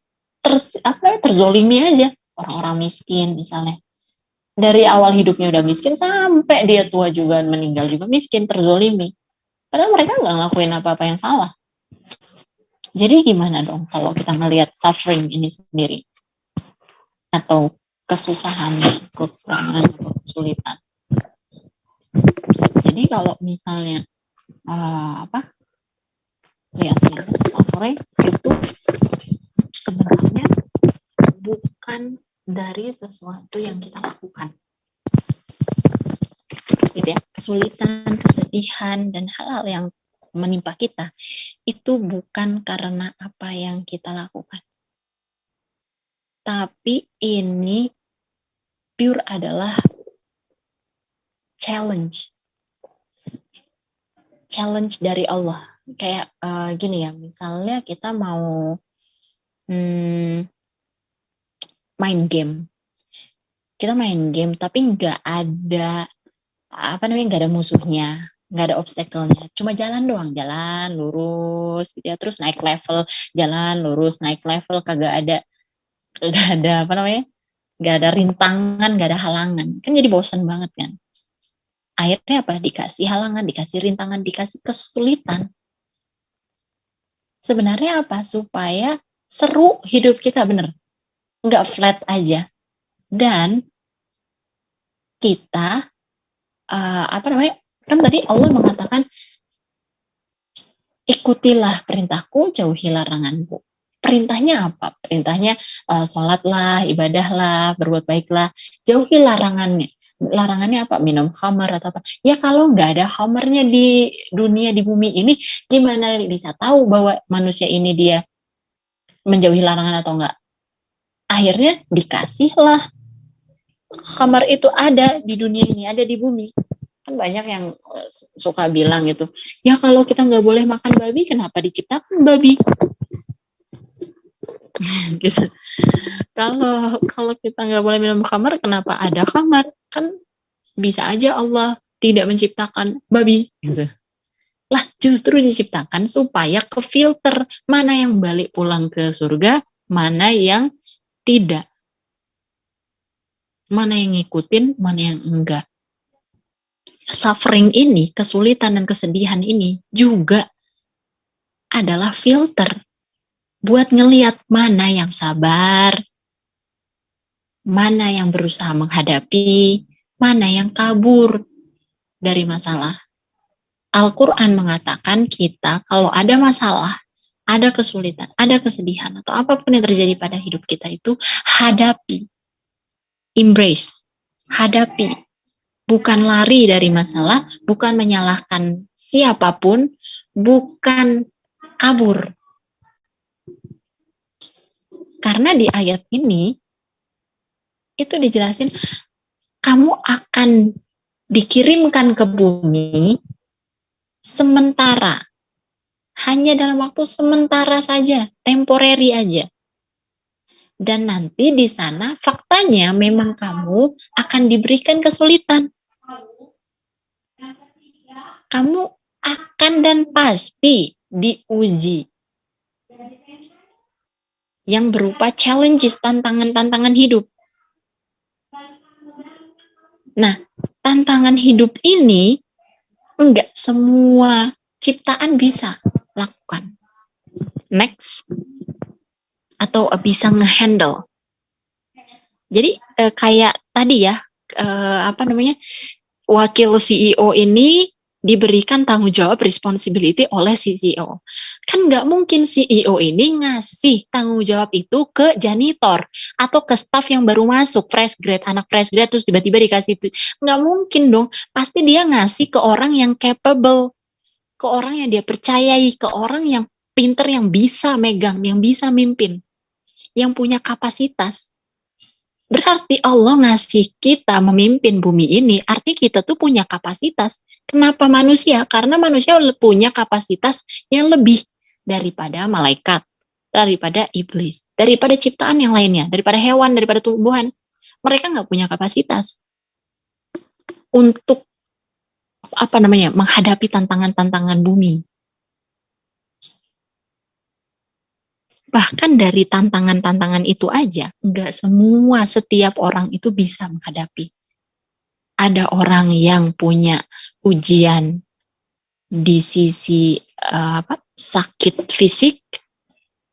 terzolimi aja. Orang-orang miskin misalnya, dari awal hidupnya udah miskin sampai dia tua juga meninggal juga miskin, terzolimi. Padahal mereka nggak ngelakuin apa-apa yang salah. Jadi gimana dong kalau kita ngelihat suffering ini sendiri, atau kesusahan, kekurangan, atau kesulitan. Jadi kalau misalnya lihatnya suffering itu sebenarnya bukan dari sesuatu yang kita lakukan. Gitu ya. Kesulitan, kesedihan, dan hal-hal yang menimpa kita itu bukan karena apa yang kita lakukan. Tapi ini pure adalah challenge dari Allah. Kayak gini ya, misalnya kita mau main game. Kita main game tapi nggak ada nggak ada musuhnya, nggak ada obstacle-nya, cuma jalan doang, jalan lurus gitu ya, terus naik level, jalan lurus naik level, kagak ada nggak ada rintangan, nggak ada halangan, kan jadi bosan banget kan. Akhirnya apa? Dikasih halangan, dikasih rintangan, dikasih kesulitan. Sebenarnya apa? Supaya seru hidup kita, bener, nggak flat aja. Dan kita kan tadi Allah mengatakan ikutilah perintahku, jauhi laranganku. Perintahnya apa? Perintahnya sholatlah, ibadahlah, berbuat baiklah, jauhi larangannya. Larangannya apa? Minum khamar atau apa? Ya kalau nggak ada khamarnya di dunia, di bumi ini, gimana bisa tahu bahwa manusia ini dia menjauhi larangan atau enggak? Akhirnya dikasihlah khamar itu ada di dunia ini, ada di bumi. Kan banyak yang suka bilang gitu, ya kalau kita nggak boleh makan babi, kenapa diciptakan babi? Gitu. Kalau kita nggak boleh minum khamar, kenapa ada khamar? Kan bisa aja Allah tidak menciptakan babi. Gitu. Lah justru diciptakan supaya ke filter mana yang balik pulang ke surga, mana yang tidak, mana yang ngikutin, mana yang enggak. Suffering ini, kesulitan dan kesedihan ini juga adalah filter buat ngeliat mana yang sabar, mana yang berusaha menghadapi, mana yang kabur dari masalah. Al-Quran mengatakan kita kalau ada masalah, ada kesulitan, ada kesedihan, atau apapun yang terjadi pada hidup kita itu, hadapi, embrace, hadapi. Bukan lari dari masalah, bukan menyalahkan siapapun, bukan kabur. Karena di ayat ini, itu dijelasin, kamu akan dikirimkan ke bumi sementara, hanya dalam waktu sementara saja, temporary aja. Dan nanti di sana faktanya memang kamu akan diberikan kesulitan. Kamu akan dan pasti diuji. Yang berupa challenges, tantangan-tantangan hidup. Nah, tantangan hidup ini enggak semua ciptaan bisa lakukan. Next. Atau bisa ngehandle. Jadi kayak tadi ya, wakil CEO ini diberikan tanggung jawab responsibility oleh CEO. Kan nggak mungkin CEO ini ngasih tanggung jawab itu ke janitor atau ke staff yang baru masuk, anak fresh grade terus tiba-tiba dikasih itu. Nggak mungkin dong, pasti dia ngasih ke orang yang capable, ke orang yang dia percayai, ke orang yang pinter, yang bisa megang, yang bisa mimpin, yang punya kapasitas. Berarti Allah ngasih kita memimpin bumi ini, arti kita tuh punya kapasitas. Kenapa manusia? Karena manusia punya kapasitas yang lebih daripada malaikat, daripada iblis, daripada ciptaan yang lainnya, daripada hewan, daripada tumbuhan. Mereka nggak punya kapasitas untuk menghadapi tantangan-tantangan bumi. Bahkan dari tantangan-tantangan itu aja, nggak setiap orang itu bisa menghadapi. Ada orang yang punya ujian di sisi sakit fisik,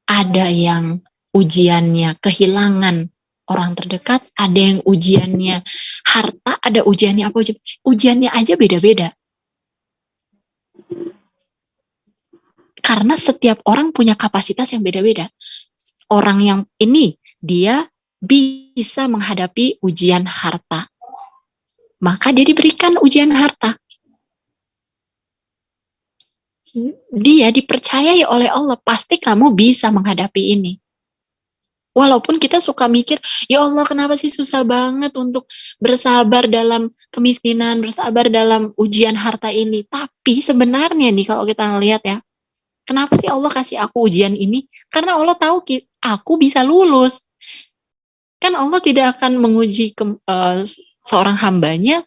ada yang ujiannya kehilangan orang terdekat, ada yang ujiannya harta, ada ujiannya apa? Ujiannya aja beda-beda. Karena setiap orang punya kapasitas yang beda-beda. Orang yang ini, dia bisa menghadapi ujian harta. Maka dia diberikan ujian harta. Dia dipercayai oleh Allah, pasti kamu bisa menghadapi ini. Walaupun kita suka mikir, ya Allah kenapa sih susah banget untuk bersabar dalam kemiskinan, bersabar dalam ujian harta ini. Tapi sebenarnya nih kalau kita ngelihat ya, kenapa sih Allah kasih aku ujian ini? Karena Allah tahu aku bisa lulus. Kan Allah tidak akan menguji seorang hambanya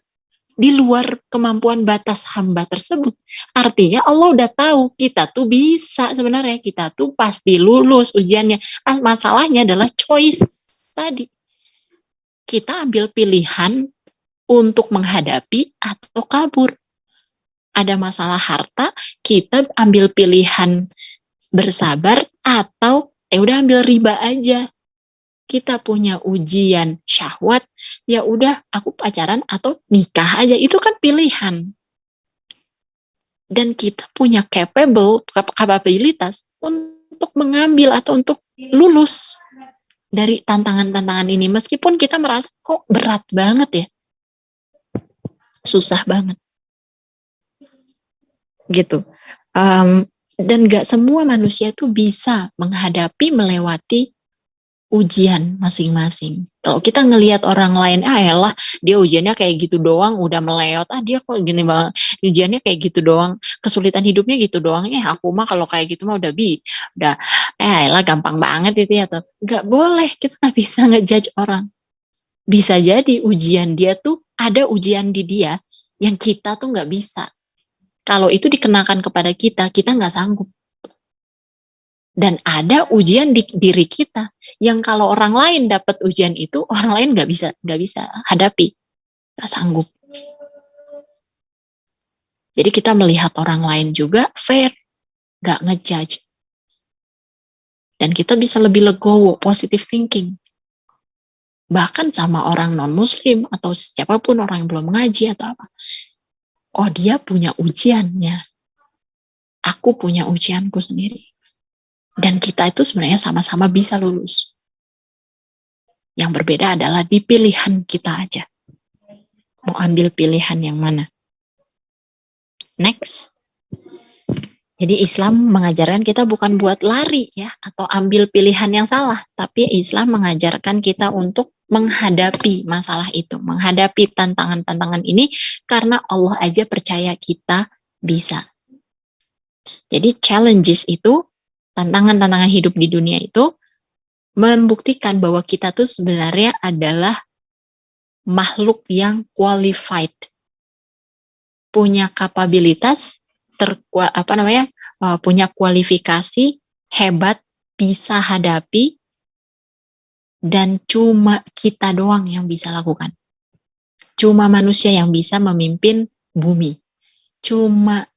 di luar kemampuan batas hamba tersebut. Artinya Allah udah tahu kita tuh bisa sebenarnya, kita tuh pasti lulus ujiannya. Masalahnya adalah choice tadi. Kita ambil pilihan untuk menghadapi atau kabur. Ada masalah harta, kita ambil pilihan bersabar atau udah ambil riba aja. Kita punya ujian syahwat, ya udah aku pacaran atau nikah aja, itu kan pilihan. Dan kita punya kapabilitas untuk mengambil atau untuk lulus dari tantangan-tantangan ini. Meskipun kita merasa kok berat banget ya, susah banget gitu. Dan gak semua manusia tuh bisa melewati ujian masing-masing. Kalau kita ngelihat orang lain, elah dia ujiannya kayak gitu doang, udah meleot, dia kok gini banget, ujiannya kayak gitu doang, kesulitan hidupnya gitu doang, aku mah kalau kayak gitu mah udah, elah gampang banget itu ya tuh. Gak boleh, kita gak bisa ngejudge orang. Bisa jadi ujian dia tuh, ada ujian di dia, yang kita tuh gak bisa. Kalau itu dikenakan kepada kita, kita gak sanggup. Dan ada ujian di diri kita yang kalau orang lain dapat ujian itu, orang lain nggak bisa hadapi, nggak sanggup. Jadi kita melihat orang lain juga fair, nggak ngejudge, dan kita bisa lebih legowo, positive thinking. Bahkan sama orang non muslim atau siapapun orang yang belum ngaji atau apa, oh dia punya ujiannya, aku punya ujianku sendiri, dan kita itu sebenarnya sama-sama bisa lulus. Yang berbeda adalah di pilihan kita aja. Mau ambil pilihan yang mana. Next. Jadi Islam mengajarkan kita bukan buat lari ya, atau ambil pilihan yang salah. Tapi Islam mengajarkan kita untuk menghadapi masalah itu. Menghadapi tantangan-tantangan ini karena Allah aja percaya kita bisa. Jadi challenges itu, tantangan-tantangan hidup di dunia itu, membuktikan bahwa kita tuh sebenarnya adalah makhluk yang qualified, punya kapabilitas, punya kualifikasi, hebat, bisa hadapi, dan cuma kita doang yang bisa lakukan. Cuma manusia yang bisa memimpin bumi. Cuma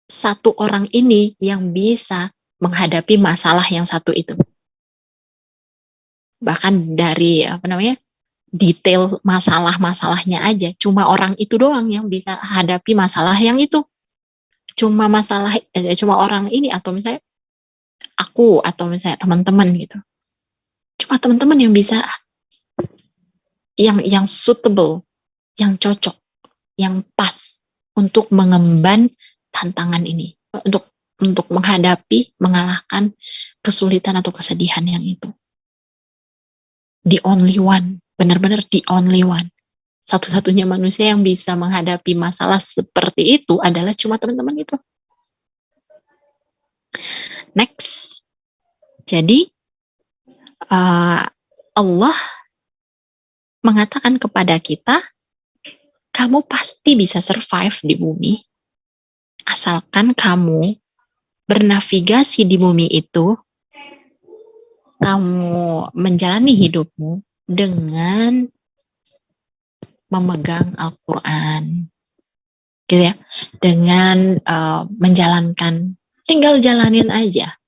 satu orang ini yang bisa menghadapi masalah yang satu itu. Bahkan dari detail masalah-masalahnya aja, cuma orang itu doang yang bisa hadapi masalah yang itu. Cuma orang ini, atau misalnya aku, atau misalnya teman-teman gitu. Cuma teman-teman yang bisa, yang suitable, yang cocok, yang pas untuk mengemban tantangan ini, untuk menghadapi, mengalahkan kesulitan atau kesedihan yang itu. The only one, benar-benar the only one. Satu-satunya manusia yang bisa menghadapi masalah seperti itu adalah cuma teman-teman itu. Next. Jadi Allah mengatakan kepada kita, kamu pasti bisa survive di bumi asalkan kamu bernavigasi di bumi itu, kamu menjalani hidupmu dengan memegang Al-Quran, gitu ya, dengan menjalankan, tinggal jalanin aja.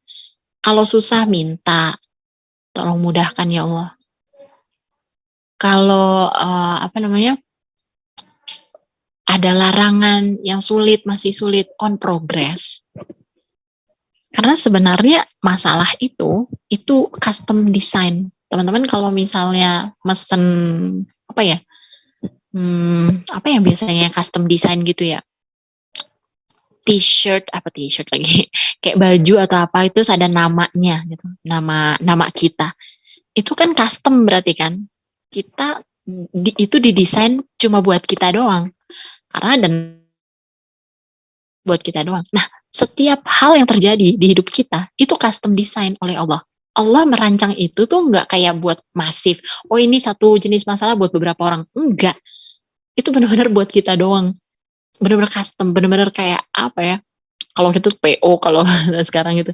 Kalau susah minta, tolong mudahkan ya Allah. Kalau ada larangan yang sulit, masih sulit, on progress. Karena sebenarnya masalah itu custom design. Teman-teman kalau misalnya mesen apa yang biasanya custom design gitu ya, t-shirt lagi, kayak baju atau apa itu ada namanya gitu, nama kita. Itu kan custom, berarti kan kita itu didesain cuma buat kita doang. Karena dan buat kita doang. Nah, setiap hal yang terjadi di hidup kita itu custom design oleh Allah. Allah merancang itu tuh nggak kayak buat masif. Oh ini satu jenis masalah buat beberapa orang. Enggak. Itu benar-benar buat kita doang. Benar-benar custom. Benar-benar kayak apa ya. Kalau gitu PO kalau sekarang gitu.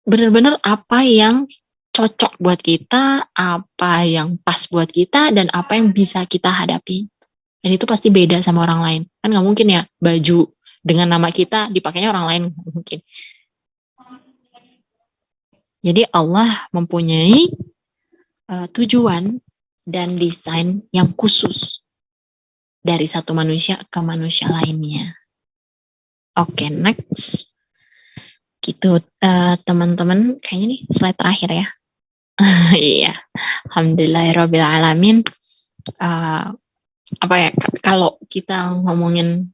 Benar-benar apa yang cocok buat kita, apa yang pas buat kita, dan apa yang bisa kita hadapi. Dan itu pasti beda sama orang lain. Kan nggak mungkin ya baju dengan nama kita dipakainya orang lain, mungkin. Jadi Allah mempunyai tujuan dan desain yang khusus dari satu manusia ke manusia lainnya. Oke, next. Gitu, teman-teman, kayaknya nih slide terakhir ya. Iya, alhamdulillahirrabbilalamin. Apa ya, kalau kita ngomongin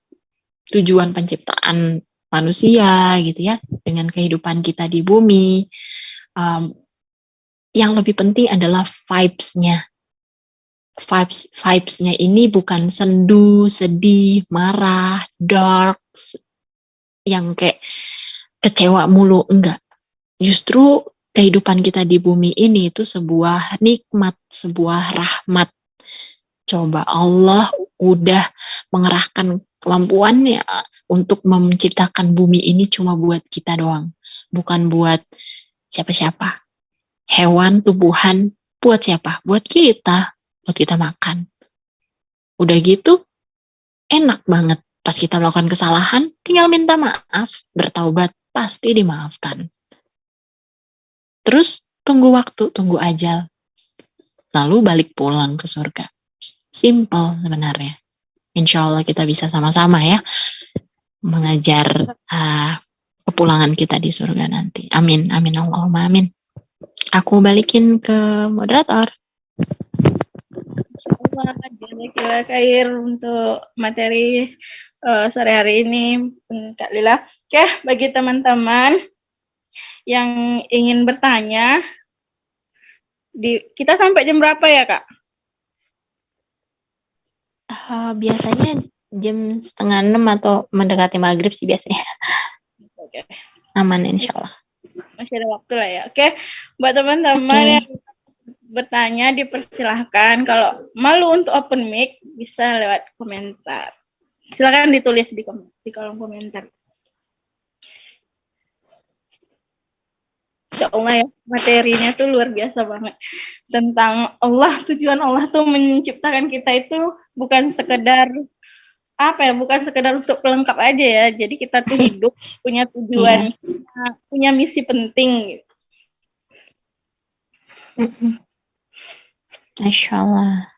tujuan penciptaan manusia gitu ya, dengan kehidupan kita di bumi, um, yang lebih penting adalah vibes-nya. Vibes-nya ini bukan sendu, sedih, marah, dark, yang kayak kecewa mulu, enggak. Justru kehidupan kita di bumi ini itu sebuah nikmat, sebuah rahmat. Coba Allah udah mengerahkan kemampuannya untuk menciptakan bumi ini cuma buat kita doang. Bukan buat siapa-siapa. Hewan, tumbuhan, buat siapa? Buat kita. Buat kita makan. Udah gitu, enak banget. Pas kita melakukan kesalahan, tinggal minta maaf, bertaubat, pasti dimaafkan. Terus tunggu waktu, tunggu ajal. Lalu balik pulang ke surga. Simple sebenarnya. Insya Allah kita bisa sama-sama ya mengajar kepulangan kita di surga nanti. Amin, amin, Allahumma amin. Aku balikin ke moderator. Insyaallah, jazakallah khair untuk materi sore hari ini, Kak Lila. Oke, bagi teman-teman yang ingin bertanya, kita sampai jam berapa ya, Kak? Biasanya jam 5:30 atau mendekati maghrib sih biasanya. Oke. Aman insya Allah. Masih ada waktu lah ya. Oke, buat teman-teman yang bertanya dipersilahkan. Kalau malu untuk open mic bisa lewat komentar. Silakan ditulis di kolom komentar. Insya Allah ya, materinya tuh luar biasa banget. Tentang Allah, tujuan Allah tuh menciptakan kita itu bukan sekedar bukan sekedar untuk pelengkap aja ya. Jadi kita tuh hidup punya tujuan, punya misi penting. Gitu. Masya Allah.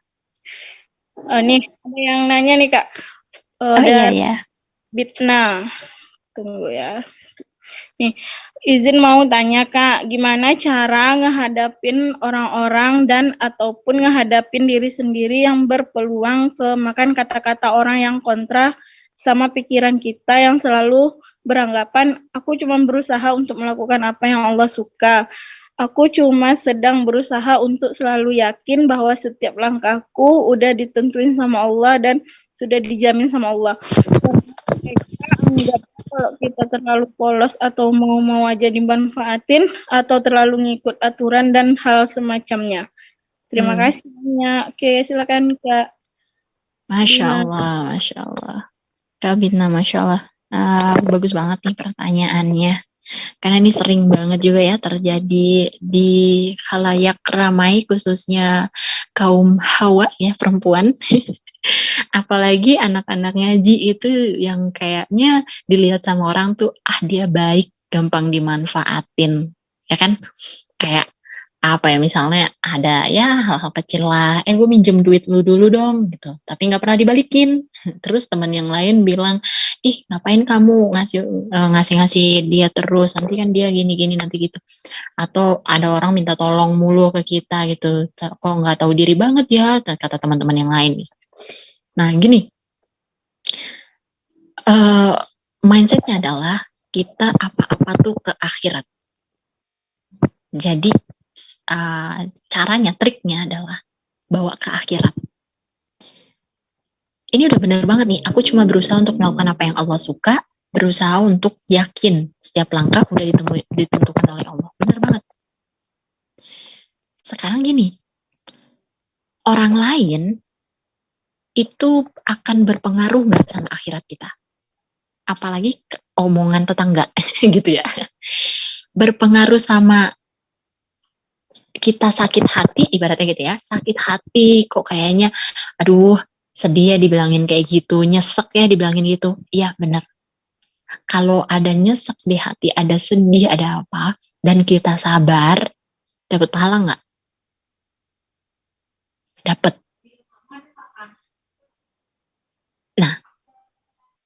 Nih ada yang nanya nih Kak. Iya. Bitna, tunggu ya. Nih, izin mau tanya Kak, gimana cara ngehadapin orang-orang dan ataupun ngehadapin diri sendiri yang berpeluang kemakan kata-kata orang yang kontra sama pikiran kita yang selalu beranggapan aku cuma berusaha untuk melakukan apa yang Allah suka. Aku cuma sedang berusaha untuk selalu yakin bahwa setiap langkahku udah ditentuin sama Allah dan sudah dijamin sama Allah. Enggak, kalau kita terlalu polos atau mau aja dimanfaatin atau terlalu ngikut aturan dan hal semacamnya. Terima kasih banyak. Oke, silakan Kak. Masya Allah. Kak Bina, Masya Allah. Bagus banget nih pertanyaannya. Karena ini sering banget juga ya terjadi di khalayak ramai, khususnya kaum hawa ya, perempuan. Apalagi anak-anak ngaji itu yang kayaknya dilihat sama orang tuh, dia baik, gampang dimanfaatin. Ya kan? Kayak apa ya, misalnya ada ya hal-hal kecil lah, gue minjem duit lu dulu dong gitu, tapi nggak pernah dibalikin. Terus teman yang lain bilang, ih ngapain kamu ngasih dia terus, nanti kan dia gini-gini nanti gitu. Atau ada orang minta tolong mulu ke kita gitu, kok nggak tahu diri banget ya, kata teman-teman yang lain misalnya. Nah gini, mindsetnya adalah kita apa-apa tuh ke akhirat. Jadi caranya, triknya adalah bawa ke akhirat. Ini udah bener banget nih, aku cuma berusaha untuk melakukan apa yang Allah suka, berusaha untuk yakin setiap langkah udah ditentukan oleh Allah. Bener banget. Sekarang gini, orang lain itu akan berpengaruh nggak sama akhirat kita? Apalagi omongan tetangga gitu ya. Berpengaruh sama kita sakit hati, ibaratnya gitu ya, sakit hati kok kayaknya, aduh sedih ya dibilangin kayak gitu, nyesek ya dibilangin gitu. Iya bener. Kalau ada nyesek di hati, ada sedih, ada apa, dan kita sabar, dapat pahala nggak? Dapat. Nah,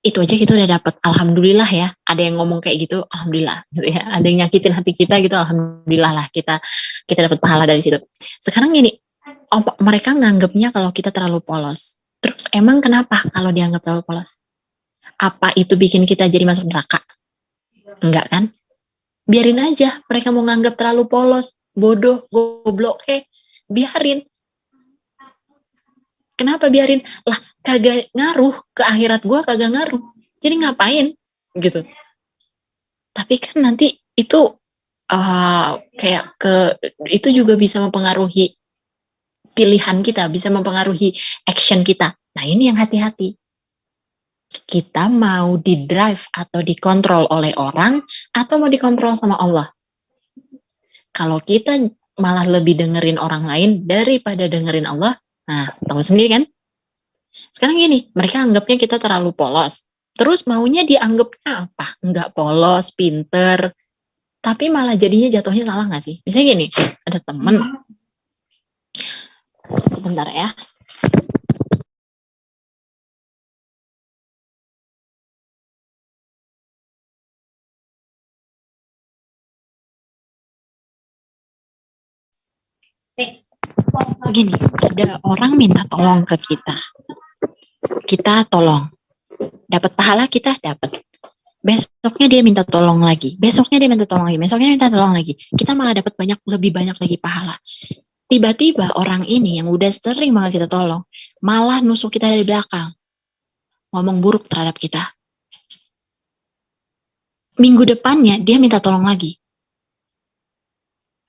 itu aja kita udah dapat, alhamdulillah ya. Ada yang ngomong kayak gitu, alhamdulillah gitu ya. Ada yang nyakitin hati kita gitu, alhamdulillah lah, kita dapat pahala dari situ. Sekarang gini, mereka nganggapnya kalau kita terlalu polos. Terus emang kenapa kalau dianggap terlalu polos? Apa itu bikin kita jadi masuk neraka? Enggak kan? Biarin aja, mereka mau nganggap terlalu polos, bodoh, goblok, biarin. Kenapa biarin? Lah, kagak ngaruh ke akhirat gue, kagak ngaruh. Jadi ngapain? Gitu. Tapi kan nanti itu kayak itu juga bisa mempengaruhi pilihan kita, bisa mempengaruhi action kita. Nah, ini yang hati-hati. Kita mau di-drive atau dikontrol oleh orang atau mau dikontrol sama Allah. Kalau kita malah lebih dengerin orang lain daripada dengerin Allah, nah, tahu sendiri kan? Sekarang gini, mereka anggapnya kita terlalu polos. Terus maunya dianggapnya apa? Enggak polos, pinter. Tapi malah jadinya jatuhnya salah nggak sih? Misalnya gini, ada temen. Sebentar ya. Begini, ada orang minta tolong ke kita. Kita tolong. Dapat pahala kita dapat. Besoknya dia minta tolong lagi. Besoknya dia minta tolong lagi. Besoknya minta tolong lagi. Kita malah dapat lebih banyak lagi pahala. Tiba-tiba orang ini yang udah sering banget kita tolong, malah nusuk kita dari belakang. Ngomong buruk terhadap kita. Minggu depannya dia minta tolong lagi.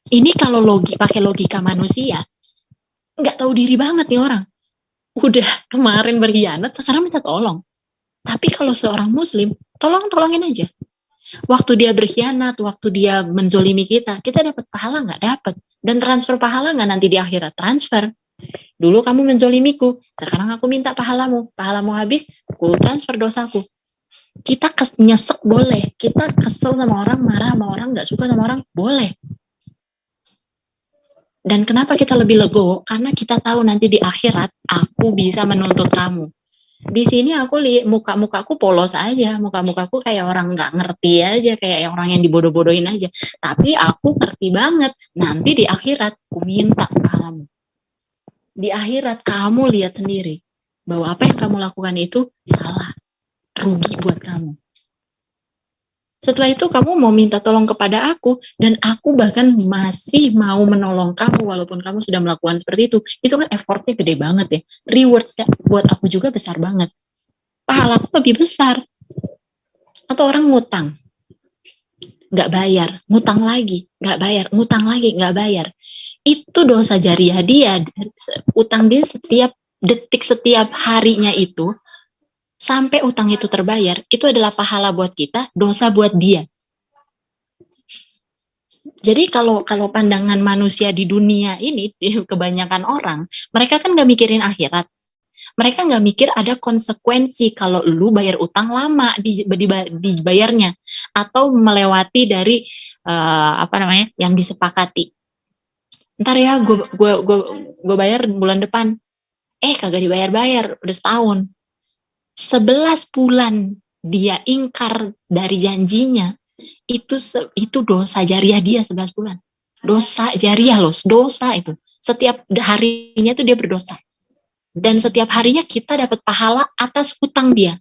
Ini kalau pakai logika manusia, nggak tahu diri banget nih orang. Udah kemarin berkhianat, sekarang minta tolong. Tapi kalau seorang muslim, tolongin aja. Waktu dia berkhianat, waktu dia menzolimi kita dapat pahala nggak? Dapat. Dan transfer pahala nggak nanti di akhirat? Transfer. Dulu kamu menzolimiku, sekarang aku minta pahalamu. Pahalamu habis, aku transfer dosaku. Kita nyesek boleh, kita kesel sama orang, marah sama orang, nggak suka sama orang, boleh. Dan kenapa kita lebih legowo? Karena kita tahu nanti di akhirat aku bisa menuntut kamu. Di sini aku lihat muka-mukaku polos aja, muka-mukaku kayak orang nggak ngerti aja, kayak orang yang dibodoh-bodohin aja. Tapi aku ngerti banget. Nanti di akhirat aku minta pahalamu. Di akhirat kamu lihat sendiri bahwa apa yang kamu lakukan itu salah, rugi buat kamu. Setelah itu kamu mau minta tolong kepada aku, dan aku bahkan masih mau menolong kamu walaupun kamu sudah melakukan seperti itu. Itu kan effortnya gede banget ya. Rewards-nya buat aku juga besar banget. Pahalaku lebih besar. Atau orang ngutang, nggak bayar, ngutang lagi, nggak bayar, ngutang lagi, nggak bayar. Itu dosa jariah dia. Utang dia setiap detik, setiap harinya itu, sampai utang itu terbayar, itu adalah pahala buat kita, dosa buat dia. Jadi kalau pandangan manusia di dunia ini, kebanyakan orang, mereka kan nggak mikirin akhirat. Mereka nggak mikir ada konsekuensi kalau lu bayar utang lama dibayarnya, atau melewati dari yang disepakati. Ntar ya, gue bayar bulan depan. Kagak dibayar-bayar, udah setahun. 11 bulan dia ingkar dari janjinya, itu dosa jariah dia 11 bulan. Dosa jariah loh, dosa itu. Setiap harinya itu dia berdosa. Dan setiap harinya kita dapat pahala atas hutang dia.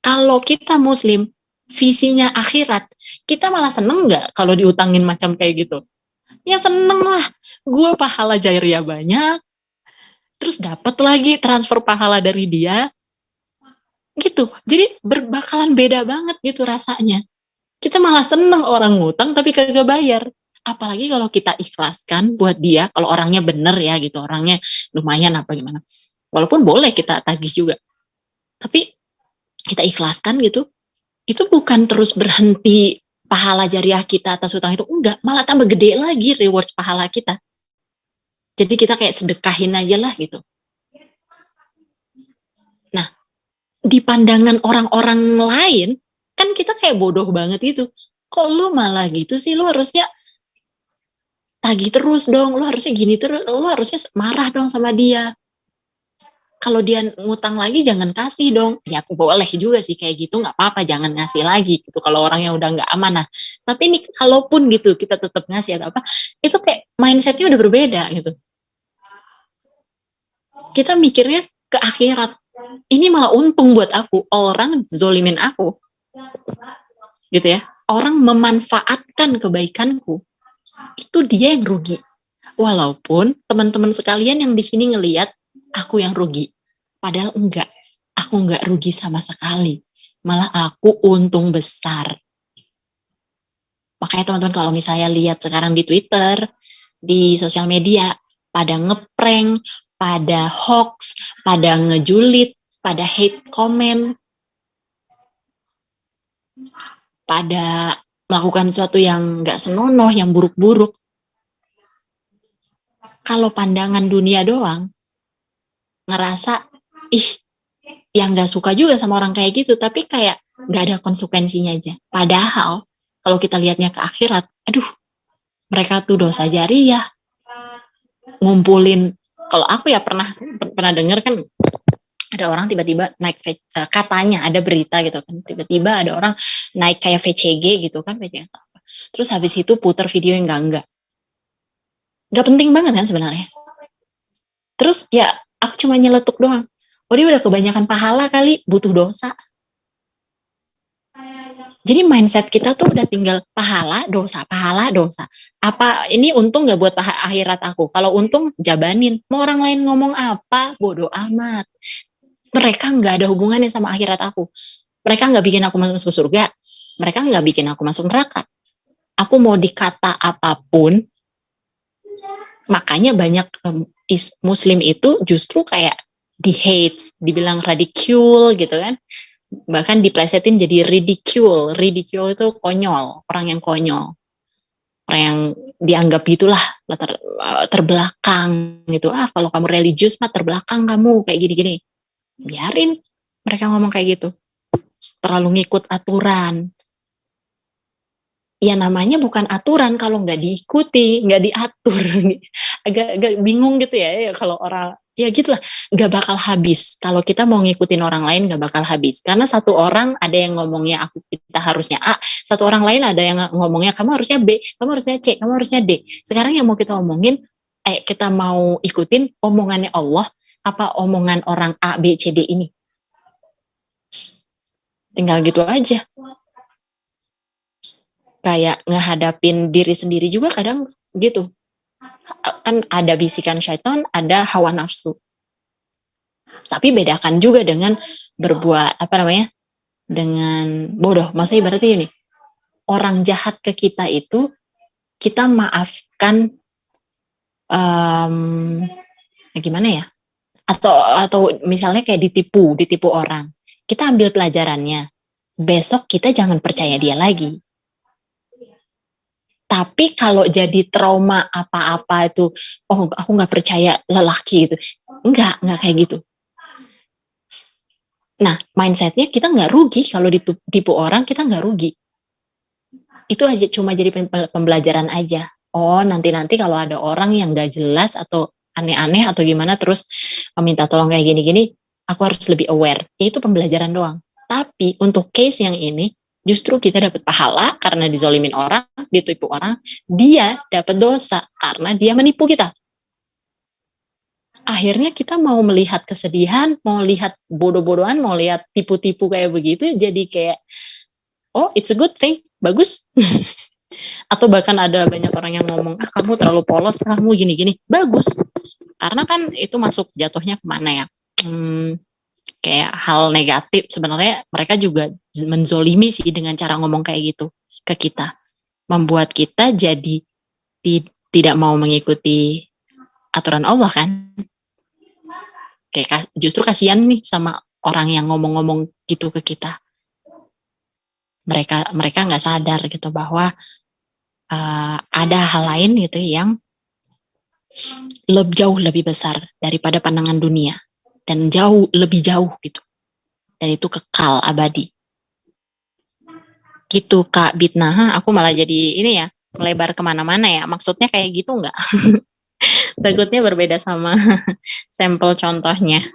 Kalau kita muslim, visinya akhirat, kita malah seneng nggak kalau diutangin macam kayak gitu? Ya seneng lah, gue pahala jariah banyak, terus dapat lagi transfer pahala dari dia, gitu. Jadi bakalan beda banget gitu rasanya. Kita malah seneng orang ngutang tapi kagak bayar. Apalagi kalau kita ikhlaskan buat dia, kalau orangnya bener ya gitu, orangnya lumayan apa gimana. Walaupun boleh kita tagih juga. Tapi kita ikhlaskan gitu, itu bukan terus berhenti pahala jariah kita atas hutang itu, enggak, malah tambah gede lagi rewards pahala kita. Jadi kita kayak sedekahin aja lah gitu. Nah, di pandangan orang-orang lain, kan kita kayak bodoh banget gitu. Kok lu malah gitu sih? Lu harusnya tagih terus dong, lu harusnya gini terus, lu harusnya marah dong sama dia. Kalau dia ngutang lagi jangan kasih dong. Ya aku boleh juga sih kayak gitu, nggak apa-apa, jangan ngasih lagi gitu kalau orang yang udah nggak amanah. Tapi ini kalaupun gitu kita tetap ngasih atau apa, itu kayak mindsetnya udah berbeda gitu. Kita mikirnya ke akhirat. Ini malah untung buat aku, orang zolimin aku gitu ya. Orang memanfaatkan kebaikanku, itu dia yang rugi. Walaupun teman-teman sekalian yang di sini ngelihat aku yang rugi. Padahal enggak. Aku enggak rugi sama sekali. Malah aku untung besar. Makanya teman-teman kalau misalnya lihat sekarang di Twitter, di sosial media, pada ngeprank, pada hoax, pada ngejulit, pada hate comment, pada melakukan sesuatu yang enggak senonoh, yang buruk-buruk. Kalau pandangan dunia doang, ngerasa, ih, yang nggak suka juga sama orang kayak gitu, tapi kayak nggak ada konsekuensinya aja. Padahal kalau kita lihatnya ke akhirat, aduh, mereka tuh dosa jariah, ngumpulin. Kalau aku ya pernah dengar kan ada orang tiba-tiba naik katanya ada berita gitu kan, tiba-tiba ada orang naik kayak VCG gitu kan, VCG apa. Terus habis itu putar video yang nggak penting banget kan sebenarnya. Terus ya aku cuma nyeletuk doang. Oh dia udah kebanyakan pahala kali, butuh dosa. Jadi mindset kita tuh udah tinggal pahala, dosa, pahala, dosa. Apa ini untung nggak buat akhirat aku? Kalau untung jabanin. Mau orang lain ngomong apa, bodoh amat. Mereka nggak ada hubungannya sama akhirat aku. Mereka nggak bikin aku masuk surga. Mereka nggak bikin aku masuk neraka. Aku mau dikata apapun, makanya banyak Muslim itu justru kayak di hate, dibilang ridicule gitu kan. Bahkan diplesetin jadi ridicule. Ridicule itu konyol, orang yang konyol, orang yang dianggap gitulah terbelakang gitu. Kalau kamu religius mah terbelakang kamu kayak gini-gini. Biarin mereka ngomong kayak gitu, terlalu ngikut aturan. Ya namanya bukan aturan kalau nggak diikuti, nggak diatur. Agak bingung gitu ya kalau orang, ya gitulah, nggak bakal habis. Kalau kita mau ngikutin orang lain nggak bakal habis. Karena satu orang ada yang ngomongnya kita harusnya A, satu orang lain ada yang ngomongnya kamu harusnya B, kamu harusnya C, kamu harusnya D. Sekarang yang mau kita omongin, kita mau ikutin omongannya Allah, apa omongan orang A, B, C, D ini? Tinggal gitu aja. Kayak ngehadapin diri sendiri juga kadang gitu. Kan ada bisikan syaitan, ada hawa nafsu. Tapi bedakan juga dengan berbuat dengan bodoh. Maksudnya berarti ini orang jahat ke kita itu kita maafkan, gimana ya? Atau misalnya kayak ditipu orang. Kita ambil pelajarannya. Besok kita jangan percaya dia lagi. Tapi kalau jadi trauma apa-apa itu, oh aku nggak percaya lelaki itu, nggak kayak gitu. Nah mindsetnya kita nggak rugi kalau ditipu orang, kita nggak rugi. Itu aja cuma jadi pembelajaran aja. Oh nanti kalau ada orang yang nggak jelas atau aneh-aneh atau gimana terus minta tolong kayak gini-gini, aku harus lebih aware. Ya, itu pembelajaran doang. Tapi untuk case yang ini, justru kita dapat pahala karena dizolimin orang, ditipu orang, dia dapat dosa karena dia menipu kita. Akhirnya kita mau melihat kesedihan, mau lihat bodoh-bodohan, mau lihat tipu-tipu kayak begitu, jadi kayak, oh it's a good thing, bagus. Atau bahkan ada banyak orang yang ngomong, kamu terlalu polos, kamu gini-gini, bagus. Karena kan itu masuk jatuhnya kemana ya? Kayak hal negatif, sebenarnya mereka juga menzolimi sih dengan cara ngomong kayak gitu ke kita, membuat kita jadi tidak mau mengikuti aturan Allah kan. Kayak justru kasihan nih sama orang yang ngomong-ngomong gitu ke kita. Mereka nggak sadar gitu bahwa ada hal lain gitu yang jauh lebih besar daripada pandangan dunia dan lebih jauh gitu. Dan itu kekal abadi. Gitu Kak Bitnah, aku malah jadi ini ya, melebar kemana-mana ya. Maksudnya kayak gitu nggak? Takutnya berbeda sama sampel contohnya.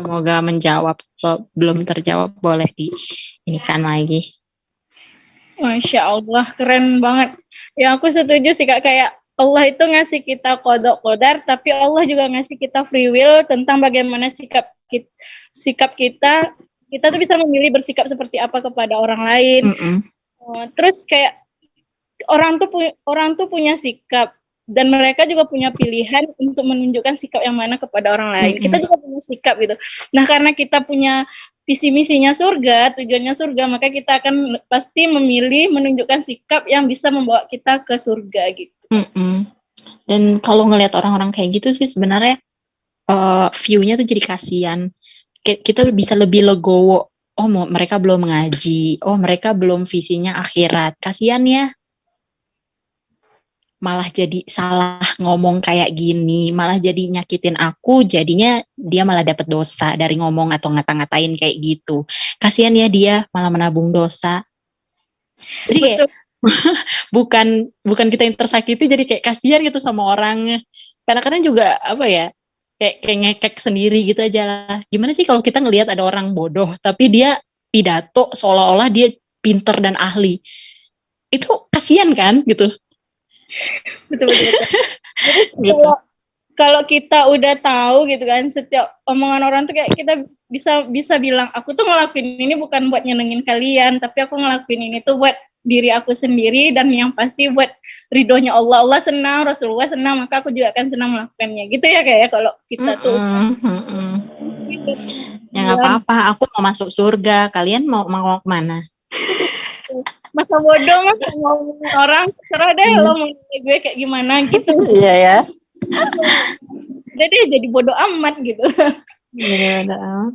Semoga menjawab. Kalau belum terjawab boleh diinikan lagi. Masya Allah, keren banget. Ya aku setuju sih Kak, kayak Allah itu ngasih kita kodok kodar, tapi Allah juga ngasih kita free will tentang bagaimana sikap kita. Kita tuh bisa memilih bersikap seperti apa kepada orang lain. Terus kayak orang tuh punya sikap dan mereka juga punya pilihan untuk menunjukkan sikap yang mana kepada orang lain. Kita juga punya sikap gitu. Nah, karena kita punya visi misinya surga, tujuannya surga, maka kita akan pasti memilih menunjukkan sikap yang bisa membawa kita ke surga gitu. Dan kalau ngelihat orang-orang kayak gitu sih sebenarnya view-nya tuh jadi kasihan. Kita bisa lebih legowo. Oh, mereka belum mengaji. Oh, mereka belum visinya akhirat. Kasihan ya. Malah jadi salah ngomong kayak gini, malah jadi nyakitin aku, jadinya dia malah dapat dosa dari ngomong atau ngata-ngatain kayak gitu. Kasihan ya dia malah menabung dosa. Jadi kayak bukan kita yang tersakiti, jadi kayak kasihan gitu sama orangnya. Kadang-kadang juga apa ya, kayak ngekek sendiri gitu aja lah. Gimana sih kalau kita ngelihat ada orang bodoh tapi dia pidato seolah-olah dia pinter dan ahli, itu kasihan kan gitu. Betul. Jadi kalau kita udah tahu gitu kan, setiap omongan orang tuh kayak kita bisa bilang, aku tuh ngelakuin ini bukan buat nyenengin kalian, tapi aku ngelakuin ini tuh buat diri aku sendiri dan yang pasti buat ridhonya Allah. Allah senang, Rasulullah senang, maka aku juga akan senang melakukannya. Gitu ya kayak kalau kita tuh. Ya nggak apa-apa, aku mau masuk surga, kalian mau kemana? Masa bodoh mas mau orang, serah deh lo mau gue kayak gimana gitu. Iya ya. Jadi jadi bodoh amat gitu. Jadi bodoh amat.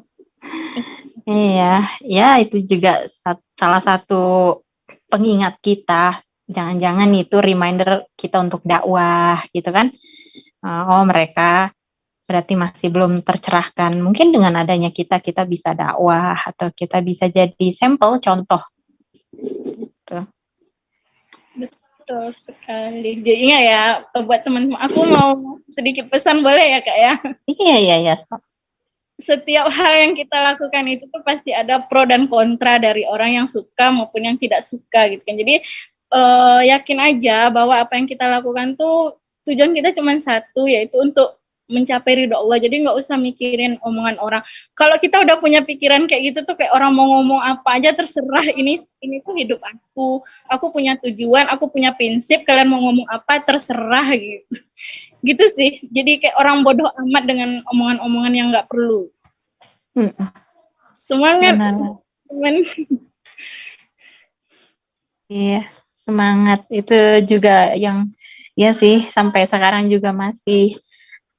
Iya, ya itu juga salah satu pengingat kita. Jangan-jangan itu reminder kita untuk dakwah gitu kan. Oh mereka berarti masih belum tercerahkan. Mungkin dengan adanya kita bisa dakwah atau kita bisa jadi sampel contoh. Betul sekali. Jadi ingat ya buat teman-teman, aku mau sedikit pesan boleh ya Kak ya? Iya. Setiap hal yang kita lakukan itu tuh pasti ada pro dan kontra dari orang yang suka maupun yang tidak suka gitu kan. Jadi yakin aja bahwa apa yang kita lakukan tuh tujuan kita cuma satu, yaitu untuk mencapai ridho Allah. Jadi nggak usah mikirin omongan orang. Kalau kita udah punya pikiran kayak gitu tuh kayak orang mau ngomong apa aja terserah, ini tuh hidup aku punya tujuan, aku punya prinsip, kalian mau ngomong apa terserah gitu. Gitu sih. Jadi kayak orang bodoh amat dengan omongan-omongan yang nggak perlu. Semangat. Iya, semangat itu juga yang ya sih sampai sekarang juga masih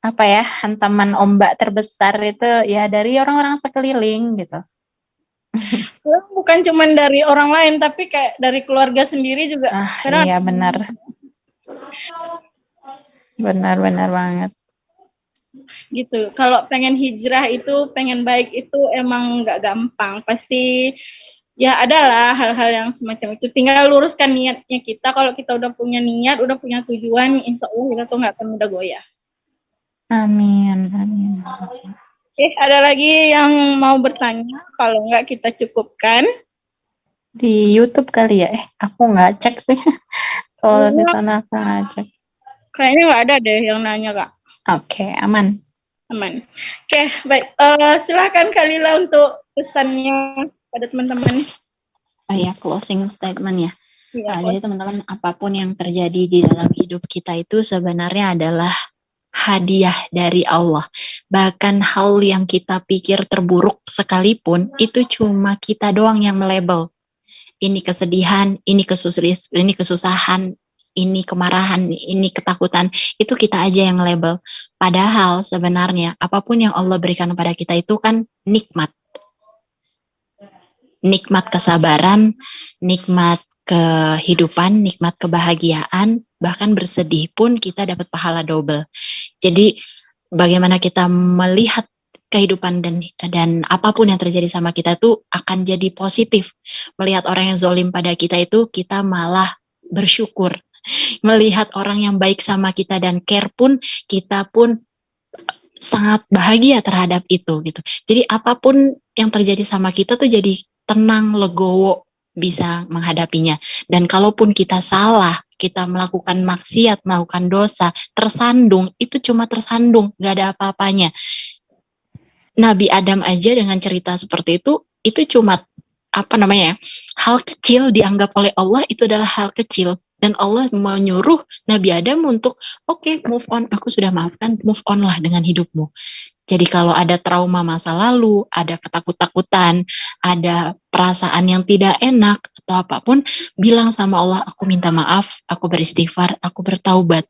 apa ya, hantaman ombak terbesar itu ya dari orang-orang sekeliling gitu. Bukan cuma dari orang lain tapi kayak dari keluarga sendiri juga. Iya benar. Benar banget. Gitu. Kalau pengen hijrah itu, pengen baik itu emang nggak gampang. Pasti ya adalah hal-hal yang semacam itu. Tinggal luruskan niatnya kita. Kalau kita udah punya niat, udah punya tujuan, insya Allah kita tuh nggak akan mudah goyah. Amin. Ada lagi yang mau bertanya? Kalau nggak kita cukupkan. Di YouTube kali ya? Aku nggak cek sih. Kalau di sana aku nggak cek. Kayaknya nggak ada deh yang nanya Kak. Oke, aman. Oke, baik. Silakan Kak Lila untuk pesannya pada teman-teman. Ya, closing statement ya. Jadi teman-teman, apapun yang terjadi di dalam hidup kita itu sebenarnya adalah hadiah dari Allah. Bahkan hal yang kita pikir terburuk sekalipun, itu cuma kita doang yang melabel. Ini kesedihan, ini kesusahan, ini kemarahan, ini ketakutan, itu kita aja yang label. Padahal sebenarnya apapun yang Allah berikan kepada kita itu kan nikmat. Nikmat kesabaran, nikmat kehidupan, nikmat kebahagiaan, bahkan bersedih pun kita dapat pahala double. Jadi bagaimana kita melihat kehidupan dan apapun yang terjadi sama kita tuh akan jadi positif. Melihat orang yang zalim pada kita itu kita malah bersyukur. Melihat orang yang baik sama kita dan care pun kita pun sangat bahagia terhadap itu gitu. Jadi apapun yang terjadi sama kita tuh jadi tenang, legowo, bisa menghadapinya. Dan kalaupun kita salah, kita melakukan maksiat, melakukan dosa, tersandung, itu cuma tersandung, gak ada apa-apanya. Nabi Adam aja dengan cerita seperti itu cuma apa namanya ya, hal kecil dianggap oleh Allah itu adalah hal kecil. Dan Allah menyuruh Nabi Adam untuk oke, move on, aku sudah maafkan, move on lah dengan hidupmu. Jadi kalau ada trauma masa lalu, ada ketakut-takutan, ada perasaan yang tidak enak atau apapun, bilang sama Allah, aku minta maaf, aku beristighfar, aku bertaubat.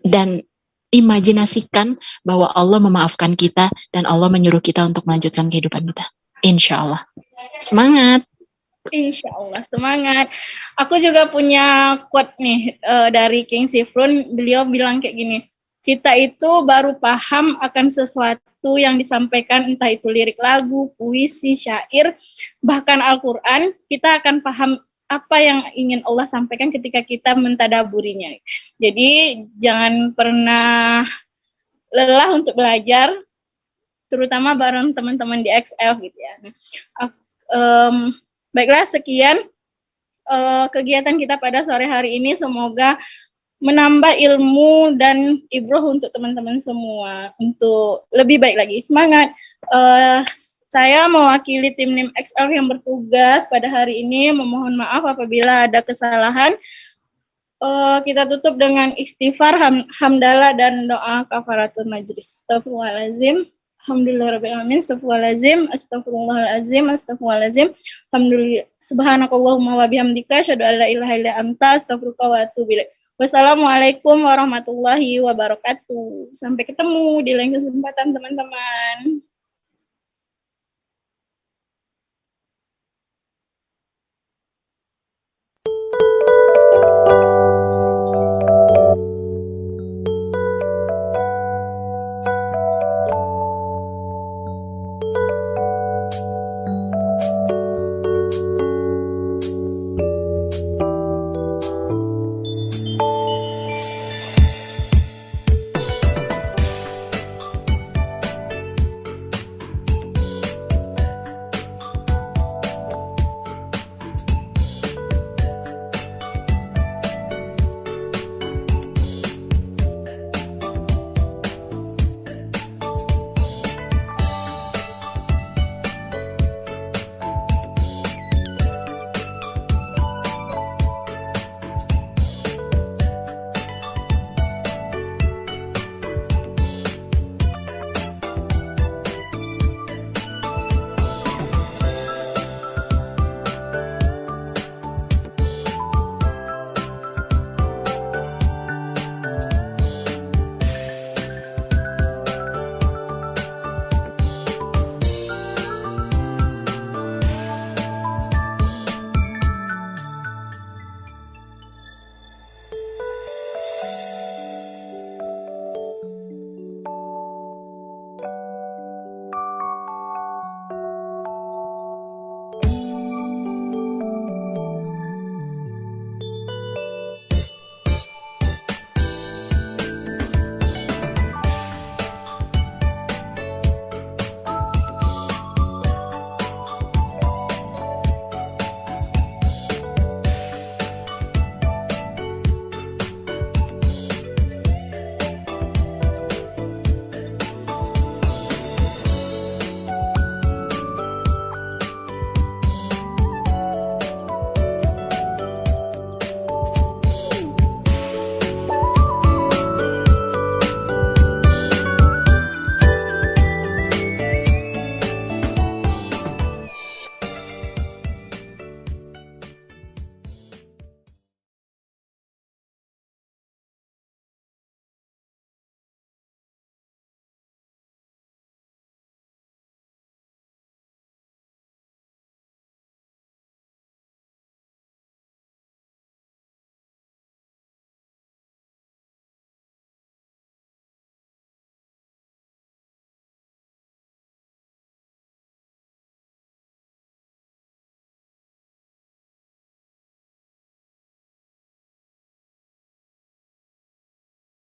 Dan imajinasikan bahwa Allah memaafkan kita dan Allah menyuruh kita untuk melanjutkan kehidupan kita. Insya Allah. Semangat! Insya Allah, semangat. Aku juga punya quote nih dari King Sifrun. Beliau bilang kayak gini, kita itu baru paham akan sesuatu yang disampaikan, entah itu lirik lagu, puisi, syair, bahkan Al-Quran, kita akan paham apa yang ingin Allah sampaikan ketika kita mentadaburinya. Jadi jangan pernah lelah untuk belajar, terutama bareng teman-teman di XL gitu ya. Baiklah, sekian kegiatan kita pada sore hari ini. Semoga menambah ilmu dan ibroh untuk teman-teman semua untuk lebih baik lagi. Semangat! Saya mewakili tim NIM XL yang bertugas pada hari ini. Memohon maaf apabila ada kesalahan. Kita tutup dengan istighfar, hamdalah, dan doa kafaratul majlis. Astagfirullahaladzim. Alhamdulillahirrahmanirrahim. Astagfirullahaladzim. Alhamdulillah. Subhanakallahumma wa bihamdika asyhadu an la ilaha illa anta astaghfiruka wa atubu ilaik. Wassalamualaikum warahmatullahi wabarakatuh. Sampai ketemu di lain kesempatan, teman-teman.